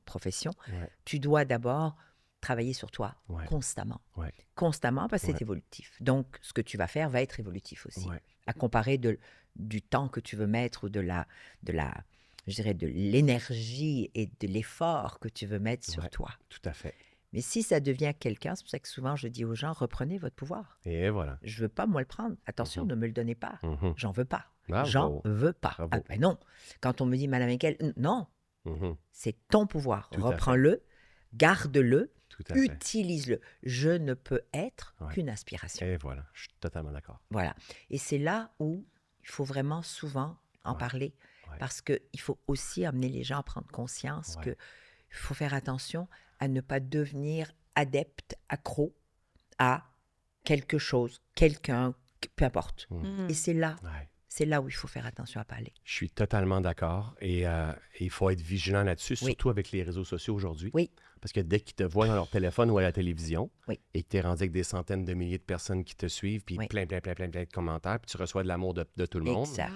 profession, Ouais. tu dois d'abord travailler sur toi Ouais. constamment. Ouais. Constamment parce que Ouais. c'est évolutif. Donc, ce que tu vas faire va être évolutif aussi. Ouais. À comparer du temps que tu veux mettre ou je dirais de l'énergie et de l'effort que tu veux mettre sur Ouais. toi. Tout à fait. Mais si ça devient quelqu'un, c'est pour ça que souvent je dis aux gens, reprenez votre pouvoir. Et voilà. Je veux pas moi le prendre. Attention, Mhm. ne me le donnez pas. Mhm. J'en veux pas. Bravo. J'en veux pas. Bravo. Ah, ben non. Quand on me dit, Madame Henkel, non, Mhm. c'est ton pouvoir. Tout à fait. Reprends-le, garde-le, Tout à fait. utilise-le. Je ne peux être Ouais. qu'une aspiration. Et voilà. Je suis totalement d'accord. Voilà. Et c'est là où il faut vraiment souvent en Ouais. parler. Ouais. Parce qu'il faut aussi amener les gens à prendre conscience Ouais. qu'il faut faire attention à ne pas devenir adepte, accro à quelque chose, quelqu'un, peu importe. Mm. Et c'est là Ouais. où il faut faire attention à parler. Je suis totalement d'accord. Et il faut être vigilant là-dessus, Oui. surtout avec les réseaux sociaux aujourd'hui. Oui. Parce que dès qu'ils te voient dans leur téléphone ou à la télévision, Oui. et que tu es rendu avec des centaines de milliers de personnes qui te suivent, puis Oui. plein de commentaires, puis tu reçois de l'amour de tout le monde, Exact.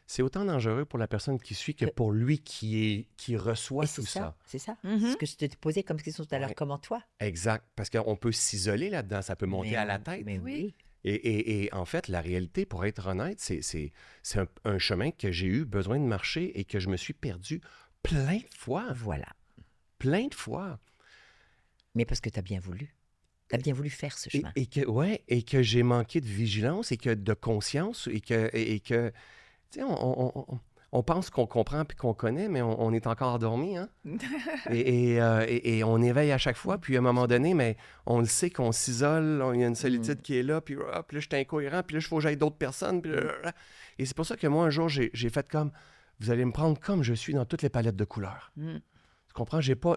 c'est autant dangereux pour la personne qui suit que pour lui qui reçoit Et c'est tout ça. c'est ça. Mhm. Ce que je te posais comme question tout à l'heure, Ouais. comment toi? Exact. Parce qu'on peut s'isoler là-dedans, ça peut monter Mais à la on- tête. Mais oui. Et en fait, la réalité, pour être honnête, c'est un chemin que j'ai eu besoin de marcher et que je me suis perdu plein de fois. Voilà. Plein de fois. Mais parce que tu as bien voulu. Tu as bien voulu faire ce chemin. Et que j'ai manqué de vigilance et que de conscience et que tu sais, on pense qu'on comprend puis qu'on connaît, mais on est encore endormi, hein? et on éveille à chaque fois, puis à un moment donné, mais on le sait qu'on s'isole, il y a une solitude qui est là, puis là, je suis incohérent, puis là, il faut que j'aille d'autres personnes, puis et c'est pour ça que moi, un jour, j'ai fait comme, vous allez me prendre comme je suis dans toutes les palettes de couleurs. Mm. Tu comprends? J'ai pas,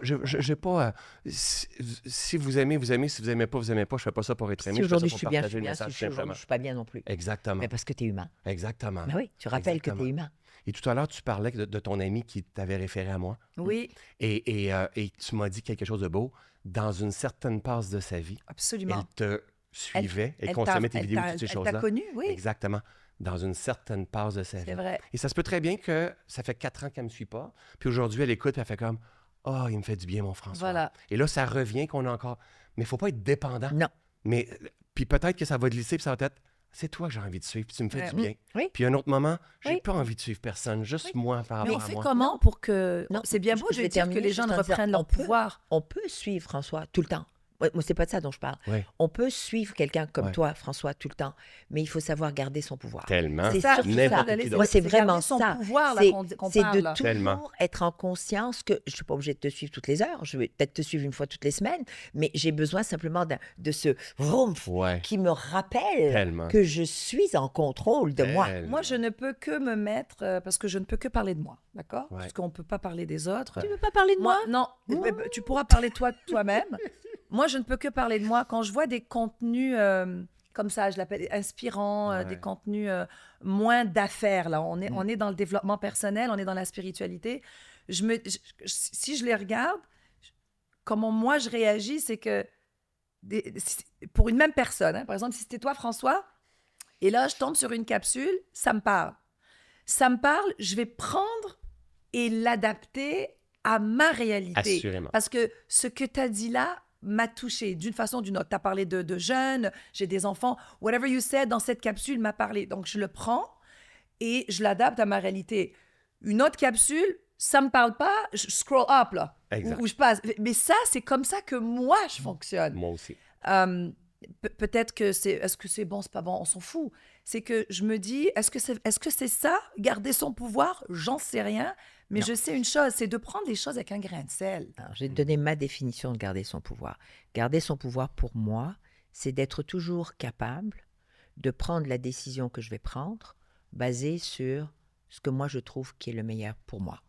si vous aimez, vous aimez, si vous aimez pas, vous aimez pas, je fais pas ça pour être aimé, Si je fais ça aujourd'hui je pour suis bien, je partager suis le bien. Si message, aujourd'hui simplement. je suis pas bien non plus. Exactement. Mais parce que tu es humain. Exactement. Mais oui, tu rappelles que tu Exactement. es humain. Et tout à l'heure, tu parlais de ton ami qui t'avait référé à moi. Oui, Et tu m'as dit quelque chose de beau. Dans une certaine passe de sa vie, absolument. elle te suivait, elle t'a- consommait tes elle vidéos, t'a- toutes ces elle choses-là. t'a connu, oui. Exactement. Dans une certaine passe de sa vie. C'est vrai. Et ça se peut très bien que ça fait 4 ans qu'elle ne me suit pas. Puis aujourd'hui, elle écoute et elle fait comme « Ah, il me fait du bien, mon François. Voilà. Et là, ça revient qu'on a encore... Mais il ne faut pas être dépendant. Non. Mais puis peut-être que ça va glisser, puis ça va être c'est toi que j'ai envie de suivre, puis tu me fais Ouais. du bien. Oui. Puis un autre moment, j'ai Oui. pas envie de suivre personne, juste moi par Mais on rapport à fait moi. comment pour que... Non, C'est bien je- beau je de vais dire que terminer les gens juste en disant, reprennent leur on peut- pouvoir. On peut suivre François tout le temps. Moi, c'est pas de ça dont je parle. Oui. On peut suivre quelqu'un comme Ouais. toi, François, tout le temps, mais il faut savoir garder son pouvoir. Tellement. C'est ça, surtout n'importe ça. qui Moi, d'autre. c'est garder vraiment son ça. pouvoir là, C'est qu'on c'est parle. de là. toujours Tellement. être en conscience que je suis pas obligée de te suivre toutes les heures. Je vais peut-être te suivre une fois toutes les semaines, mais j'ai besoin simplement de ce vroomf Ouais. qui me rappelle Tellement. que je suis en contrôle de moi. Tellement. Moi, je ne peux que me mettre... parce que je ne peux que parler de moi, d'accord? Ouais. Parce qu'on ne peut pas parler des autres. Tu veux pas parler de moi? Non, tu pourras parler de toi-même. Moi, je ne peux que parler de moi. Quand je vois des contenus comme ça, je l'appelle inspirants, Ouais. des contenus moins d'affaires, là. On est dans le développement personnel, on est dans la spiritualité. Si je les regarde, comment moi je réagis, c'est que pour une même personne, hein, par exemple, si c'était toi, François, et là, je tombe sur une capsule, ça me parle. Ça me parle, je vais prendre et l'adapter à ma réalité. Assurément. Parce que ce que tu as dit là m'a touchée d'une façon ou d'une autre. Tu as parlé de jeunes, j'ai des enfants. Whatever you said dans cette capsule m'a parlé. Donc, je le prends et je l'adapte à ma réalité. Une autre capsule, ça me parle pas, je scroll up, là, Exact. où je passe. Mais ça, c'est comme ça que moi, je fonctionne. Moi aussi. Peut-être que c'est... Est-ce que c'est bon, c'est pas bon? On s'en fout. C'est que je me dis, est-ce que c'est ça, garder son pouvoir? J'en sais rien. Mais Non. je sais une chose, c'est de prendre les choses avec un grain de sel. Alors, je vais te donner ma définition de garder son pouvoir. Garder son pouvoir, pour moi, c'est d'être toujours capable de prendre la décision que je vais prendre basée sur ce que moi je trouve qui est le meilleur pour moi.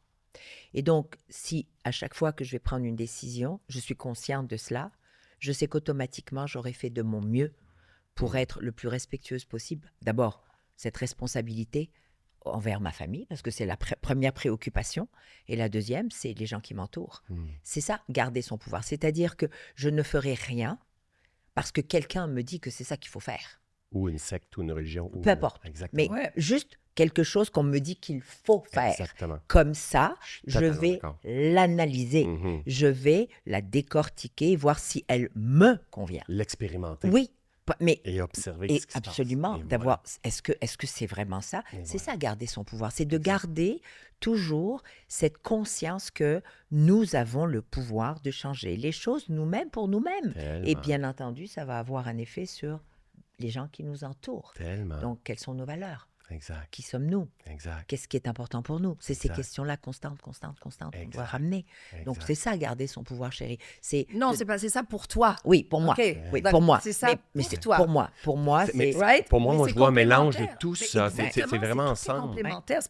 Et donc, si à chaque fois que je vais prendre une décision, je suis consciente de cela, je sais qu'automatiquement, j'aurai fait de mon mieux pour être le plus respectueuse possible. D'abord, cette responsabilité envers ma famille, parce que c'est la première préoccupation. Et la deuxième, c'est les gens qui m'entourent. C'est ça, garder son pouvoir. C'est-à-dire que je ne ferai rien parce que quelqu'un me dit que c'est ça qu'il faut faire. Ou une secte ou une religion. Peu importe. Exactement. Mais Ouais. juste quelque chose qu'on me dit qu'il faut faire. Exactement. Comme ça, suis je totalement vais d'accord. l'analyser. Mhm. Je vais la décortiquer, voir si elle me convient. L'expérimenter. Oui, mais Et observer et ce qui se passe. absolument, Et d'avoir, est-ce que c'est vraiment ça? Et C'est voilà. ça, garder son pouvoir. C'est de garder toujours cette conscience que nous avons le pouvoir de changer les choses nous-mêmes pour nous-mêmes. Tellement. Et bien entendu, ça va avoir un effet sur les gens qui nous entourent. Tellement. Donc, quelles sont nos valeurs? Exact. Qui sommes-nous? Exact. Qu'est-ce qui est important pour nous? C'est ces Exact. questions-là constantes qu'on doit Exact. ramener. Donc, Exact. c'est ça, garder son pouvoir, chérie. C'est Non, c'est ça pour toi. oui, pour moi. OK. Oui, Donc, pour moi. c'est ça mais pour c'est toi. pour moi. Pour moi, Mais c'est Right? Pour moi, Oui, moi, c'est je vois un mélange de complémentaire. tout Mais ça. C'est exactement, vraiment tout est ensemble. complémentaire.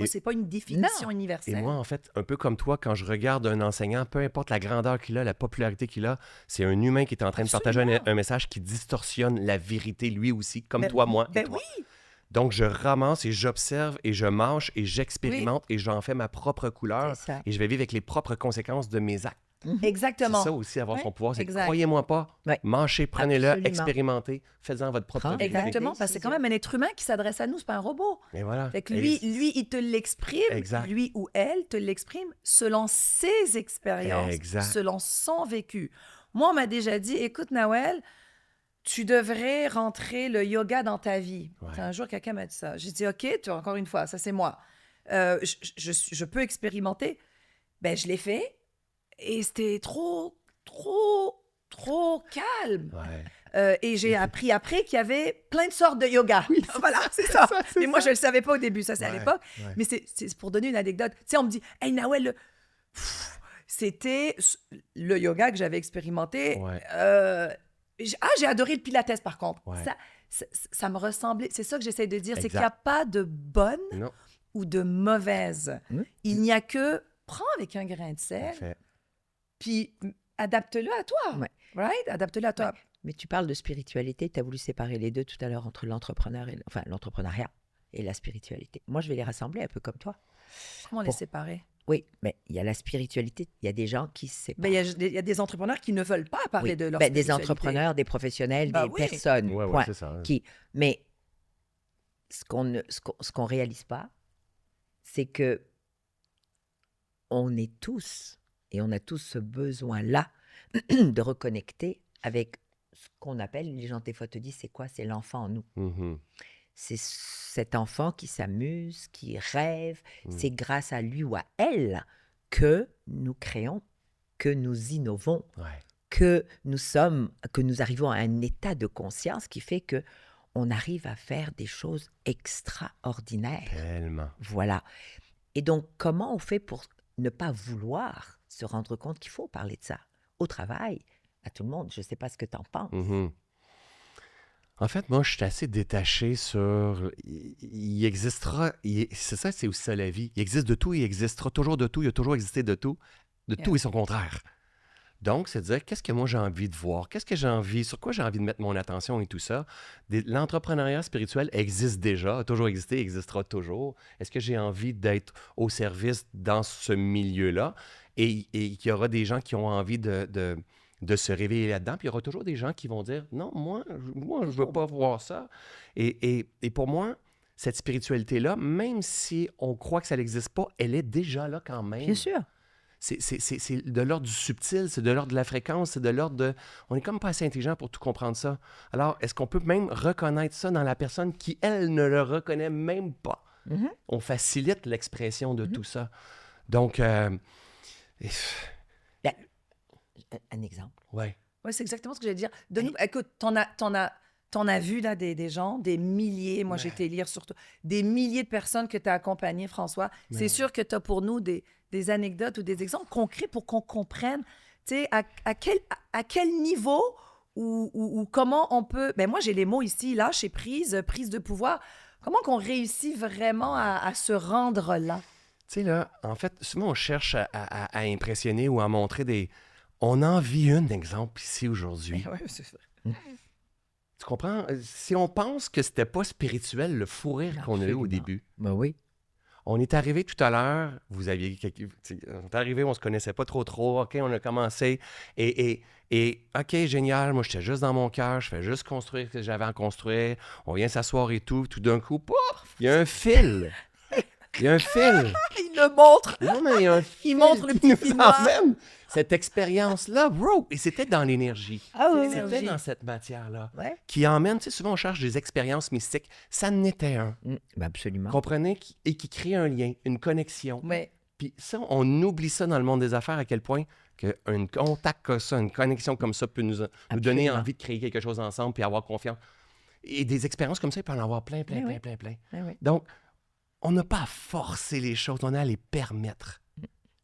C'est pas une définition universelle. Et moi, en fait, un peu comme toi, quand je regarde un enseignant, peu importe la grandeur qu'il a, la popularité qu'il a, c'est un humain qui est en train de partager un message qui distorsionne la vérité, lui aussi, comme Ben- toi, moi et ben toi. oui. Donc, je ramasse et j'observe et je mâche et j'expérimente et j'en fais ma propre couleur C'est ça. et je vais vivre avec les propres conséquences de mes actes. C'est Exactement. ça aussi, avoir son Ouais, pouvoir. C'est exact. croyez-moi pas, Ouais. mâchez, prenez-le, Absolument. expérimentez, faites-en votre propre Prends- vérité. Exactement, Des parce que c'est quand même un être humain qui s'adresse à nous, c'est pas un robot. Et voilà. Fait que Et lui, il te l'exprime, Exact. lui ou elle te l'exprime selon ses expériences, Exact. selon son vécu. Moi, on m'a déjà dit, écoute, Nawel, tu devrais rentrer le yoga dans ta vie. Ouais. Un jour, quelqu'un m'a dit ça. J'ai dit, OK, encore une fois, ça c'est moi. Je peux expérimenter. Ben, je l'ai fait et c'était trop calme. Ouais. Et j'ai appris après qu'il y avait plein de sortes de yoga. Voilà, c'est ça. Mais moi, je ne le savais pas au début, ça c'est à Ouais, l'époque. ouais. Mais c'est pour donner une anecdote. Tu sais, on me dit, hey Nawel, c'était le yoga que j'avais expérimenté. Ouais. J'ai adoré le pilates par contre. Ouais. Ça me ressemblait. C'est ça que j'essaie de dire, c'est Exact. qu'il n'y a pas de bonne Non, ou de mauvaise. Il n'y a que prends avec un grain de sel, parfait. puis adapte-le à toi. Ouais. Right? Adapte-le à toi. Ouais. Mais tu parles de spiritualité, tu as voulu séparer les deux tout à l'heure entre l'entrepreneuriat et la spiritualité. Moi, je vais les rassembler un peu comme toi. Comment les Pour- séparer? Oui, mais il y a la spiritualité, il y a des gens qui se séparent. Ben, il y a des entrepreneurs qui ne veulent pas parler Oui. de leur Des spiritualité. entrepreneurs, des professionnels, Ben des oui. personnes. Ouais, point. c'est ça. Mais ce qu'on réalise pas, c'est que on est tous, et on a tous ce besoin-là de reconnecter avec ce qu'on appelle, les gens des fois te disent, c'est quoi? C'est l'enfant en nous. Mhm. C'est cet enfant qui s'amuse, qui rêve. Mm. C'est grâce à lui ou à elle que nous créons, que nous innovons, Ouais. que nous arrivons à un état de conscience qui fait que on arrive à faire des choses extraordinaires. Tellement. Voilà. Et donc, comment on fait pour ne pas vouloir se rendre compte qu'il faut parler de ça au travail, à tout le monde? Je ne sais pas ce que tu en penses. Mhm. En fait, moi, je suis assez détaché sur... Il existera... C'est ça, c'est aussi ça la vie. Il existe de tout, il existera toujours de tout, il a toujours existé de tout et son contraire. Donc, c'est de dire, qu'est-ce que moi j'ai envie de voir? Qu'est-ce que j'ai envie? Sur quoi j'ai envie de mettre mon attention et tout ça? L'entrepreneuriat spirituel existe déjà, a toujours existé, existera toujours. Est-ce que j'ai envie d'être au service dans ce milieu-là? Et qu'il y aura des gens qui ont envie de se réveiller là-dedans. Puis il y aura toujours des gens qui vont dire, non, moi je veux pas voir ça. Et pour moi, cette spiritualité-là, même si on croit que ça n'existe pas, elle est déjà là quand même. Bien sûr. C'est de l'ordre du subtil, c'est de l'ordre de la fréquence, c'est de l'ordre de... On n'est comme pas assez intelligent pour tout comprendre ça. Alors, est-ce qu'on peut même reconnaître ça dans la personne qui, elle, ne le reconnaît même pas? Mhm. On facilite l'expression de tout ça. Donc, Un exemple. ouais. Oui, c'est exactement ce que j'allais dire. Écoute, t'en as vu là, des gens, des milliers, moi j'ai été lire surtout, des milliers de personnes que tu as accompagnées, François. C'est sûr que tu as pour nous des anecdotes ou des exemples concrets pour qu'on comprenne, tu sais, à quel niveau ou comment on peut... Ben moi, j'ai les mots ici, lâcher prise, prise de pouvoir. Comment qu'on réussit vraiment à se rendre là? Tu sais, là, en fait, souvent, on cherche à impressionner ou à montrer des... On en vit un exemple ici aujourd'hui. Ouais, c'est ça. Tu comprends? Si on pense que c'était pas spirituel, le fou rire qu'on a eu au Absolument. début. Ben oui. On est arrivé tout à l'heure, on est arrivé, on se connaissait pas trop, OK, on a commencé, et OK, génial, moi, j'étais juste dans mon cœur, je fais juste construire ce que j'avais à construire, on vient s'asseoir et tout d'un coup, pouf, il y a un fil. Il y a un fil. Il le montre. Non, mais il y a un fil. Il montre le qui petit nous fil noir. emmène cette expérience-là, bro. Et c'était dans l'énergie. Ah oui, C'était dans cette matière-là. Ouais. Qui emmène, tu sais, souvent on cherche des expériences mystiques. Ça n'était un. Ben absolument. Comprenez? Et qui crée un lien, une connexion. Ouais. Puis ça, on oublie ça dans le monde des affaires, à quel point qu'un contact comme ça, une connexion comme ça peut nous donner envie de créer quelque chose ensemble puis avoir confiance. Et des expériences comme ça, il peut en avoir plein. Oui. Oui. Donc, on n'a pas à forcer les choses, on a à les permettre.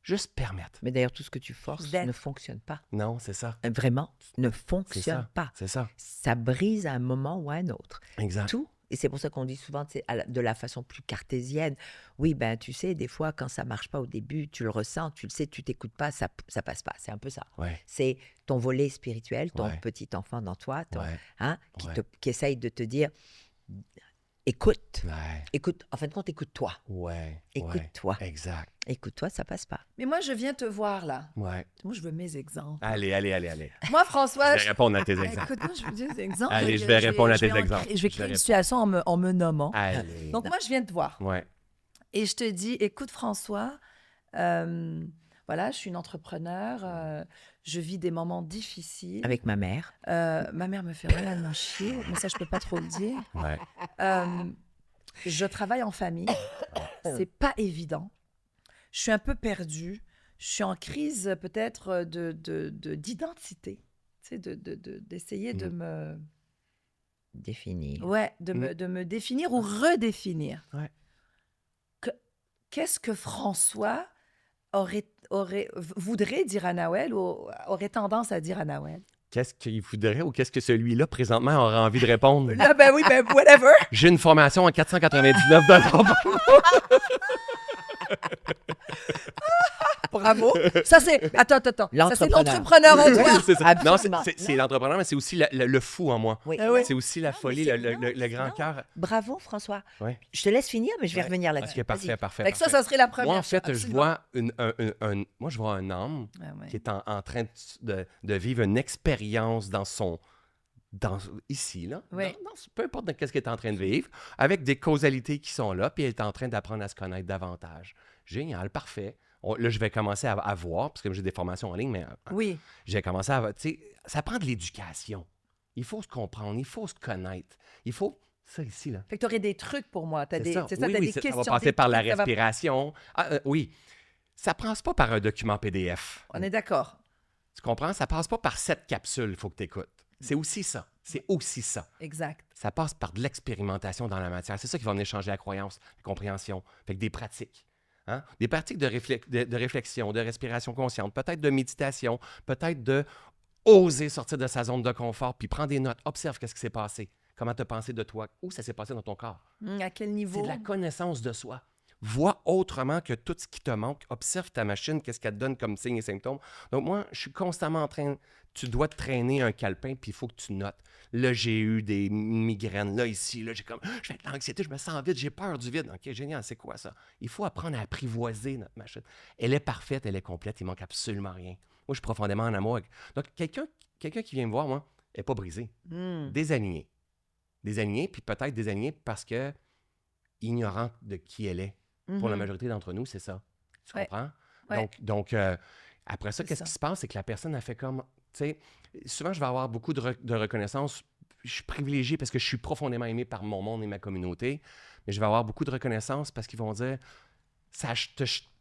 Juste permettre. Mais d'ailleurs, tout ce que tu forces D'être. ne fonctionne pas. Non, c'est ça. Vraiment, ne C'est fonctionne ça. pas. C'est ça. Ça brise à un moment ou à un autre. Exact. Tout. Et c'est pour ça qu'on dit souvent, tu sais, de la façon plus cartésienne, oui, ben tu sais, des fois, quand ça marche pas au début, tu le ressens, tu le sais, tu t'écoutes pas, ça passe pas. C'est un peu ça. Ouais. C'est ton volet spirituel, ton Ouais. petit enfant dans toi, Ouais. qui, Ouais. qui essaye de te dire, écoute, Ouais. écoute, en fin de compte, écoute-toi. Ouais. Écoute-toi. Ouais. Exact. Écoute-toi, ça passe pas. Mais moi, je viens te voir là. Ouais. Moi, je veux mes exemples. Allez. Moi, François... Je vais répondre à tes exemples. Écoute, moi, je veux des exemples. Allez, je vais répondre à tes exemples. Je vais créer une situation en me nommant. Allez. Donc, moi, je viens te voir. Ouais. Et je te dis, écoute, François, voilà, je suis une entrepreneur, je vis des moments difficiles. Avec ma mère. Ma mère me fait réellement chier, mais ça, je peux pas trop le dire. Ouais. Je travaille en famille. C'est pas évident. Je suis un peu perdue. Je suis en crise peut-être d'identité. Tu sais, d'essayer de me... Définie. Ouais, de me définir ou redéfinir. Ouais. Qu'est-ce que François voudrait dire à Noël ou aurait tendance à dire à Noël? Qu'est-ce qu'il voudrait ou qu'est-ce que celui-là, présentement, aurait envie de répondre? Là, ben oui, ben whatever. J'ai une formation à 499 $. Bravo. Ça, c'est... Attends. Ça, c'est L'entrepreneur. l'entrepreneur en toi. Oui, c'est ça. Non, Absolument. c'est l'entrepreneur, mais c'est aussi le fou en moi. Oui. Ah oui. C'est aussi la folie, mais le grand cœur. Bravo, François. Ouais. Je te laisse finir, mais je vais revenir là-dessus. Ok, parfait. Fait que ça serait la première. Moi, en fait, je Absolument. vois moi, je vois un homme Ah ouais. qui est en train de vivre une expérience ici, là. Oui. Peu importe qu'est-ce qu'il est en train de vivre, avec des causalités qui sont là, puis il est en train d'apprendre à se connaître davantage. Génial, parfait. Là, je vais commencer à voir, parce que j'ai des formations en ligne, mais Oui. j'ai commencé à... Tu sais, ça prend de l'éducation. Il faut se comprendre, il faut se connaître. Il faut... Ça ici, là. Fait que tu aurais des trucs pour moi. C'est ça. C'est ça, Oui, t'as oui, des ça questions. va passer des par la trucs, ça va- respiration. Oui. Ça passe pas par un document PDF. On est d'accord. Tu comprends? Ça passe pas par 7 capsules, il faut que tu écoutes. C'est aussi ça. C'est aussi ça. Exact. Ça passe par de l'expérimentation dans la matière. C'est ça qui va venir changer la croyance, la compréhension. Fait que des pratiques. Hein? Des pratiques de réflexion, de respiration consciente, peut-être de méditation, peut-être de oser sortir de sa zone de confort, puis prendre des notes, observe qu'est-ce qui s'est passé, comment tu as pensé de toi, où ça s'est passé dans ton corps. À quel niveau? C'est de la connaissance de soi. Vois autrement que tout ce qui te manque. Observe ta machine, qu'est-ce qu'elle te donne comme signes et symptômes. Donc moi, je suis constamment en train... Tu dois te traîner un calepin, puis il faut que tu notes. Là, j'ai eu des migraines. Là, ici, là, j'ai comme... Je fais de l'anxiété, je me sens vide, j'ai peur du vide. OK, génial, c'est quoi ça? Il faut apprendre à apprivoiser notre machine. Elle est parfaite, elle est complète, il manque absolument rien. Moi, je suis profondément en amour avec... Donc, quelqu'un qui vient me voir, moi, n'est pas brisé. Désaligné. Désaligné, puis peut-être désaligné parce que ignorant de qui elle est. Pour la majorité d'entre nous, c'est ça. Tu comprends? Ouais. Donc après ça, qu'est-ce qui se passe? C'est que la personne a fait comme... Tu sais, souvent, je vais avoir beaucoup de reconnaissance. Je suis privilégié parce que je suis profondément aimé par mon monde et ma communauté. Mais je vais avoir beaucoup de reconnaissance parce qu'ils vont dire...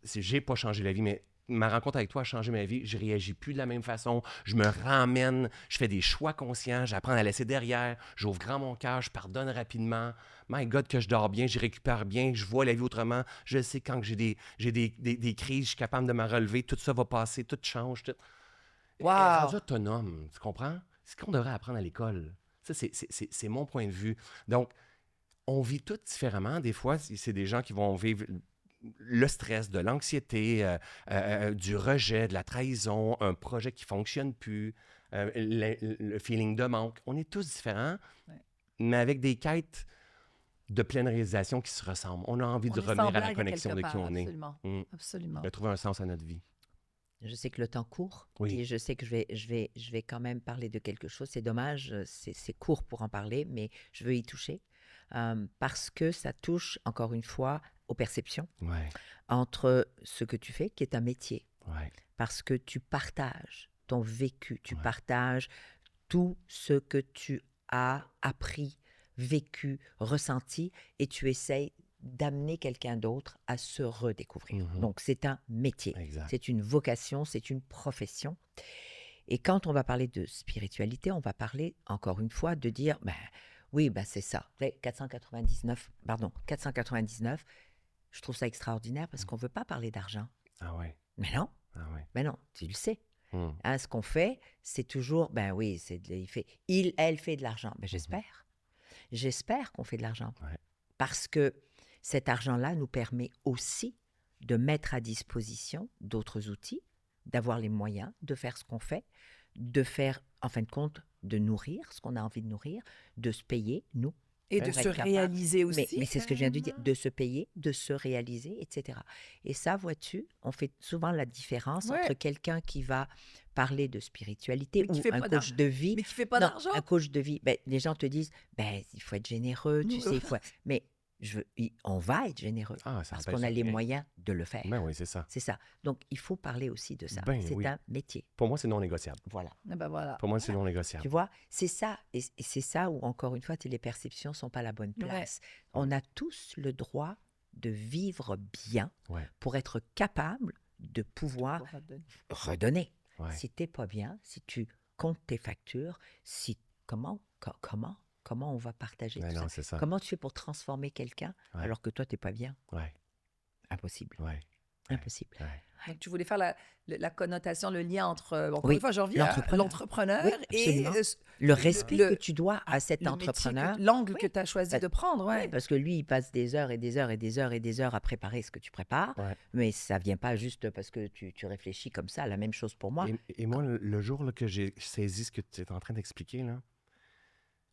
J'ai pas changé la vie, mais ma rencontre avec toi a changé ma vie. Je réagis plus de la même façon. Je me ramène. Je fais des choix conscients. J'apprends à laisser derrière. J'ouvre grand mon cœur. Je pardonne rapidement. My God, que je dors bien. Je récupère bien. Je vois la vie autrement. Je sais quand j'ai des crises, je suis capable de me relever. Tout ça va passer. Tout change. Tout... Wow! Être rendu autonome, tu comprends? C'est ce qu'on devrait apprendre à l'école. Ça, c'est mon point de vue. Donc, on vit tout différemment. Des fois, c'est des gens qui vont vivre le stress, de l'anxiété, du rejet, de la trahison, un projet qui ne fonctionne plus, le feeling de manque. On est tous différents, mais avec des quêtes de pleine réalisation qui se ressemblent. On a envie de revenir à la connexion de qui on est. Absolument. Absolument. De trouver un sens à notre vie. Je sais que le temps court Oui. et je sais que je vais quand même parler de quelque chose. C'est dommage, c'est court pour en parler, mais je veux y toucher parce que ça touche, encore une fois, aux perceptions entre ce que tu fais, qui est un métier, parce que tu partages ton vécu, tu partages tout ce que tu as appris, vécu, ressenti, et tu essayes d'amener quelqu'un d'autre à se redécouvrir. Donc, c'est un métier, c'est une vocation, c'est une profession. Et quand on va parler de spiritualité, on va parler, encore une fois, de dire, oui, c'est ça. 499, je trouve ça extraordinaire parce qu'on ne veut pas parler d'argent. Ah ouais. Mais non. Ah ouais. Mais non, tu le sais. Hein, ce qu'on fait, c'est toujours, oui, elle fait de l'argent. J'espère. J'espère qu'on fait de l'argent. Parce que cet argent-là nous permet aussi de mettre à disposition d'autres outils, d'avoir les moyens de faire ce qu'on fait, de faire, en fin de compte, de nourrir ce qu'on a envie de nourrir, de se payer, nous. Et de se réaliser aussi. Mais c'est ce que je viens de dire, de se payer, de se réaliser, etc. Et ça, vois-tu, on fait souvent la différence entre quelqu'un qui va parler de spiritualité ou un coach de vie. Mais qui ne fait pas d'argent. Un coach de vie, les gens te disent, il faut être généreux, tu sais, mais on va être généreux parce qu'on a les moyens de le faire. Ben oui, c'est ça. C'est ça. Donc, il faut parler aussi de ça. C'est un métier. Pour moi, c'est non négociable. Voilà. Voilà. Pour moi, c'est non négociable. Tu vois, c'est ça. Et c'est ça où, encore une fois, les perceptions ne sont pas à la bonne place. On a tous le droit de vivre bien pour être capable de pouvoir redonner. Si tu n'es pas bien, si tu comptes tes factures, comment on va partager tout ça? Comment tu fais pour transformer quelqu'un alors que toi, tu n'es pas bien? Impossible. Impossible. Donc, tu voulais faire la connotation, le lien entre, encore une fois, je reviens à l'entrepreneur et le respect que tu dois à cet entrepreneur. L'angle que tu as choisi de prendre. Parce que lui, il passe des heures et des heures et des heures et des heures à préparer ce que tu prépares. Mais ça ne vient pas juste parce que tu réfléchis comme ça. La même chose pour moi. Et moi, le jour là, que j'ai saisi ce que tu es en train d'expliquer, là,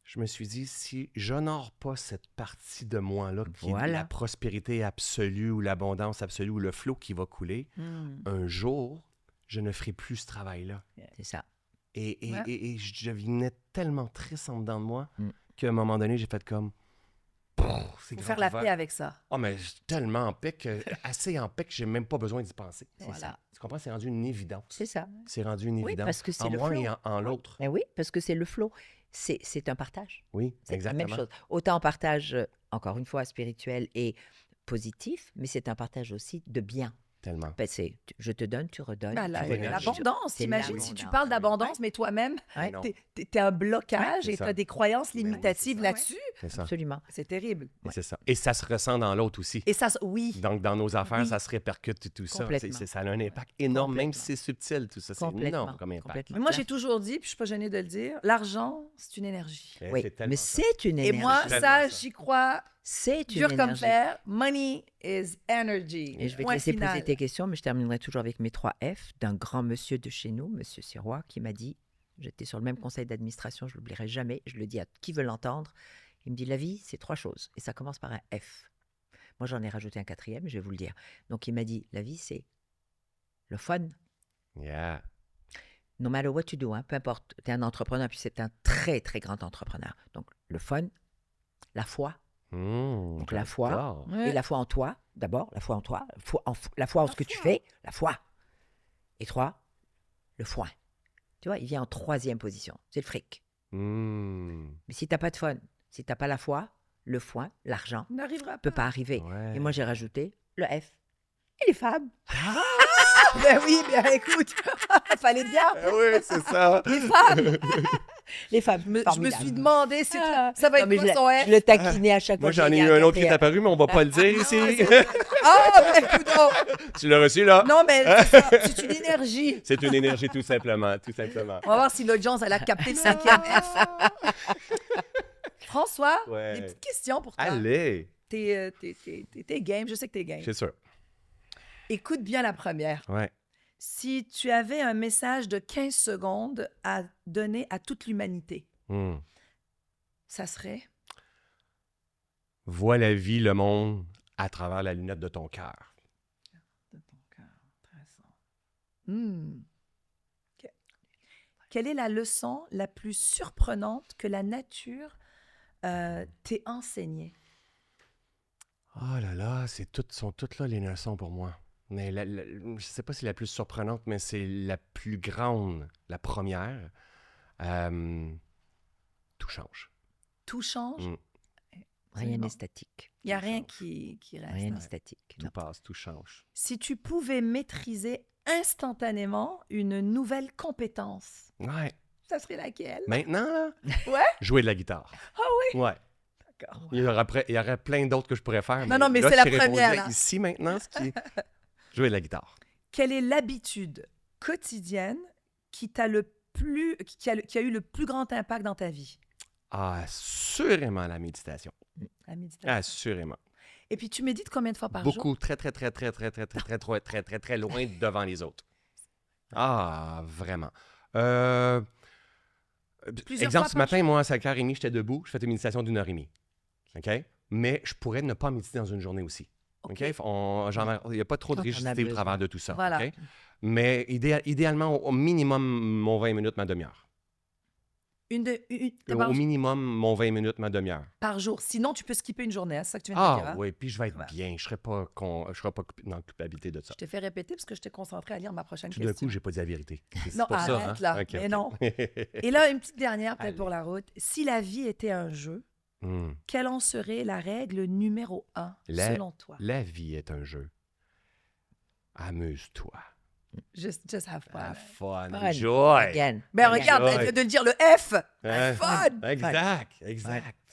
je me suis dit, si j'honore pas cette partie de moi-là, qui est la prospérité absolue ou l'abondance absolue ou le flot qui va couler, un jour, je ne ferai plus ce travail-là. C'est ça. Et je devenais tellement triste en dedans de moi qu'à un moment donné, j'ai fait comme... Il faut faire la paix avec ça. Oh, mais tellement en paix assez en paix que j'ai même pas besoin d'y penser. C'est ça. Tu comprends? C'est rendu une évidence. C'est ça. C'est rendu une Oui, évidence. parce que c'est en le moi flow. et en l'autre. Ben oui, parce que c'est le flow. C'est un partage. Oui, C'est la exactement. même chose. Autant partage, encore une fois, spirituel et positif, mais c'est un partage aussi de bien. Tellement. Ben, je te donne, tu redonnes. Ben, tu redonnes. l'abondance, C'est t'imagines, si tu l'abondance. parles d'abondance, mais toi-même, Ouais. Non, t'es un blocage c'est et ça. t'as des croyances Ben oui, limitatives c'est ça. là-dessus. c'est ça. Absolument. C'est terrible. Et c'est ça. Et ça se ressent dans l'autre aussi. Et ça, oui. Donc, dans nos affaires, Oui. ça se répercute et tout ça. Complètement. Ça a un impact énorme, même si Complètement. c'est subtil, tout ça. C'est Complètement. énorme comme impact. Complètement. Mais moi, j'ai toujours dit, puis je suis pas gênée de le dire, l'argent, c'est une énergie. Eh, Oui, c'est tellement mais ça. c'est une Et énergie. moi, Tellement ça, ça. j'y crois C'est une dur comme énergie. fer. Money is energy. Et je vais te Point laisser final. poser tes questions, mais je terminerai toujours avec mes 3 F d'un grand monsieur de chez nous, monsieur Sirois, qui m'a dit, j'étais sur le même conseil d'administration, je ne l'oublierai jamais, je le dis à qui veut l'entendre, il me dit, la vie, c'est 3 choses, et ça commence par un F. Moi, j'en ai rajouté un 4e, je vais vous le dire. Donc, il m'a dit, la vie, c'est le fun, Yeah. no matter what you do, hein, peu importe, tu es un entrepreneur, puis c'est un très, très grand entrepreneur. Donc, le fun, la foi, Donc, la foi. Ouais. et la foi en toi, d'abord, la foi en toi, la foi en ce que tu fais, la foi. Et 3, le foin. Tu vois, il vient en 3e position, c'est le fric. Mais si tu n'as pas de fun, si tu n'as pas la foi, le foin, l'argent, On n'arrivera ne peut pas. pas arriver. Ouais. Et moi, j'ai rajouté le F. Et les femmes. Ben oui, bien écoute, fallait bien. Ah oui, c'est ça. Les femmes. Les femmes, Je me formidables. suis demandé, ça va Non, être mais quoi son je F? le taquinais à chaque fois. Moi, que j'en ai j'ai eu un autre qui est 4e. apparu, mais on va pas le dire ici. Ah, ben écoute, oh. Tu l'as reçu, là? Non, mais c'est ça, c'est une énergie. C'est une énergie, tout simplement. Tout simplement. On va voir si l'audience, elle a capté le 5e F. François, Ouais. des petites questions pour toi. Allez. T'es game, je sais que t'es game. C'est sûr. Écoute bien la première. Ouais. Si tu avais un message de 15 secondes à donner à toute l'humanité, ça serait? Vois la vie, le monde, à travers la lunette de ton cœur. De ton cœur. Intéressant. OK. Quelle est la leçon la plus surprenante que la nature t'ait enseignée? Oh là là, sont toutes là les leçons pour moi. Mais je sais pas si la plus surprenante, mais c'est la plus grande, la première. Tout change. Tout change? Rien Absolument. n'est statique. Il n'y a rien qui reste. Rien n'est hein. statique. Tout non. passe, tout change. Si tu pouvais maîtriser instantanément une nouvelle compétence, Ouais. ça serait laquelle? Maintenant, là, Ouais? jouer de la guitare. Ah oui? Ouais. D'accord. Il y aurait plein d'autres que je pourrais faire. Non, mais là, c'est la je t'ai répondu première, là. Ici, maintenant, jouer de la guitare. Quelle est l'habitude quotidienne qui t'a le plus, qui a eu le plus grand impact dans ta vie? Assurément la méditation. La méditation. Assurément. Et puis, tu médites combien de fois par jour? Beaucoup, très loin devant les autres. Ah, vraiment. Plusieurs Exemple, fois ce par matin, moi, à 5h30, j'étais debout, je faisais une méditation d'1h30. OK? Mais je pourrais ne pas méditer dans une journée aussi. OK? Il n'y a pas trop de Quand on a rigidité au besoin. travers de tout ça. Voilà. OK? Mais idéalement, au minimum, mon 20 minutes, ma demi-heure. Au minimum, mon 20 minutes, ma demi-heure. par jour. Sinon, tu peux skipper une journée. hein, C'est ça que tu viens de dire. Ah hein? oui, puis je vais être Voilà. bien. Je ne serai pas dans la culpabilité de ça. Je t'ai fait répéter parce que je t'ai concentré à lire ma prochaine Tout d'un question. coup, j'ai pas dit la vérité. C'est Non, pour ça, arrête, hein? là. OK, Mais OK. non. Et là, une petite dernière, peut-être Allez. pour la route. Si la vie était un jeu, quelle en serait la règle numéro 1, selon toi? La vie est un jeu. Amuse-toi. Just have fun. Have fun. Fun. Enjoy. Again. Ben Again. regarde, Ouais. elle vient de le dire, le F! Hein? Fun! Exact.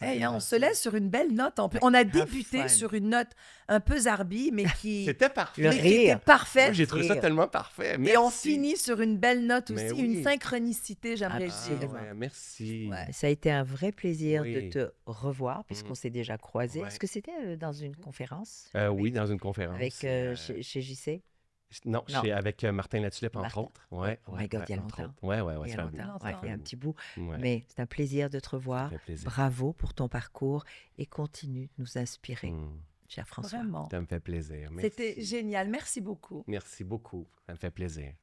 Hey, hein, on se laisse sur une belle note. On a débuté fun. sur une note un peu zarbi, mais qui, C'était parfait. Le mais qui était rire. parfaite. Moi, j'ai trouvé ça Rire. tellement parfait. Merci. Et on finit sur une belle note aussi, Mais une oui. synchronicité, j'aimerais Ah, dire. ouais, merci. Ouais. Ça a été un vrai plaisir Oui. de te revoir, puisqu'on s'est déjà croisés. Ouais. Est-ce que c'était dans une conférence Oui, dans une conférence. avec chez JC? Non, Non. avec Martin Latulippe, entre Martin. autres. Ouais, Oh my God, il y a entre longtemps. autres. Ouais, Il y ça a fait un longtemps. bout. Ouais, il y a un petit bout. Ouais, Mais c'est un plaisir de te revoir. ça fait plaisir. Bravo pour ton parcours et continue de nous inspirer, cher François. Vraiment. Ça me fait plaisir. Merci. C'était génial. Merci beaucoup. Merci beaucoup. Ça me fait plaisir.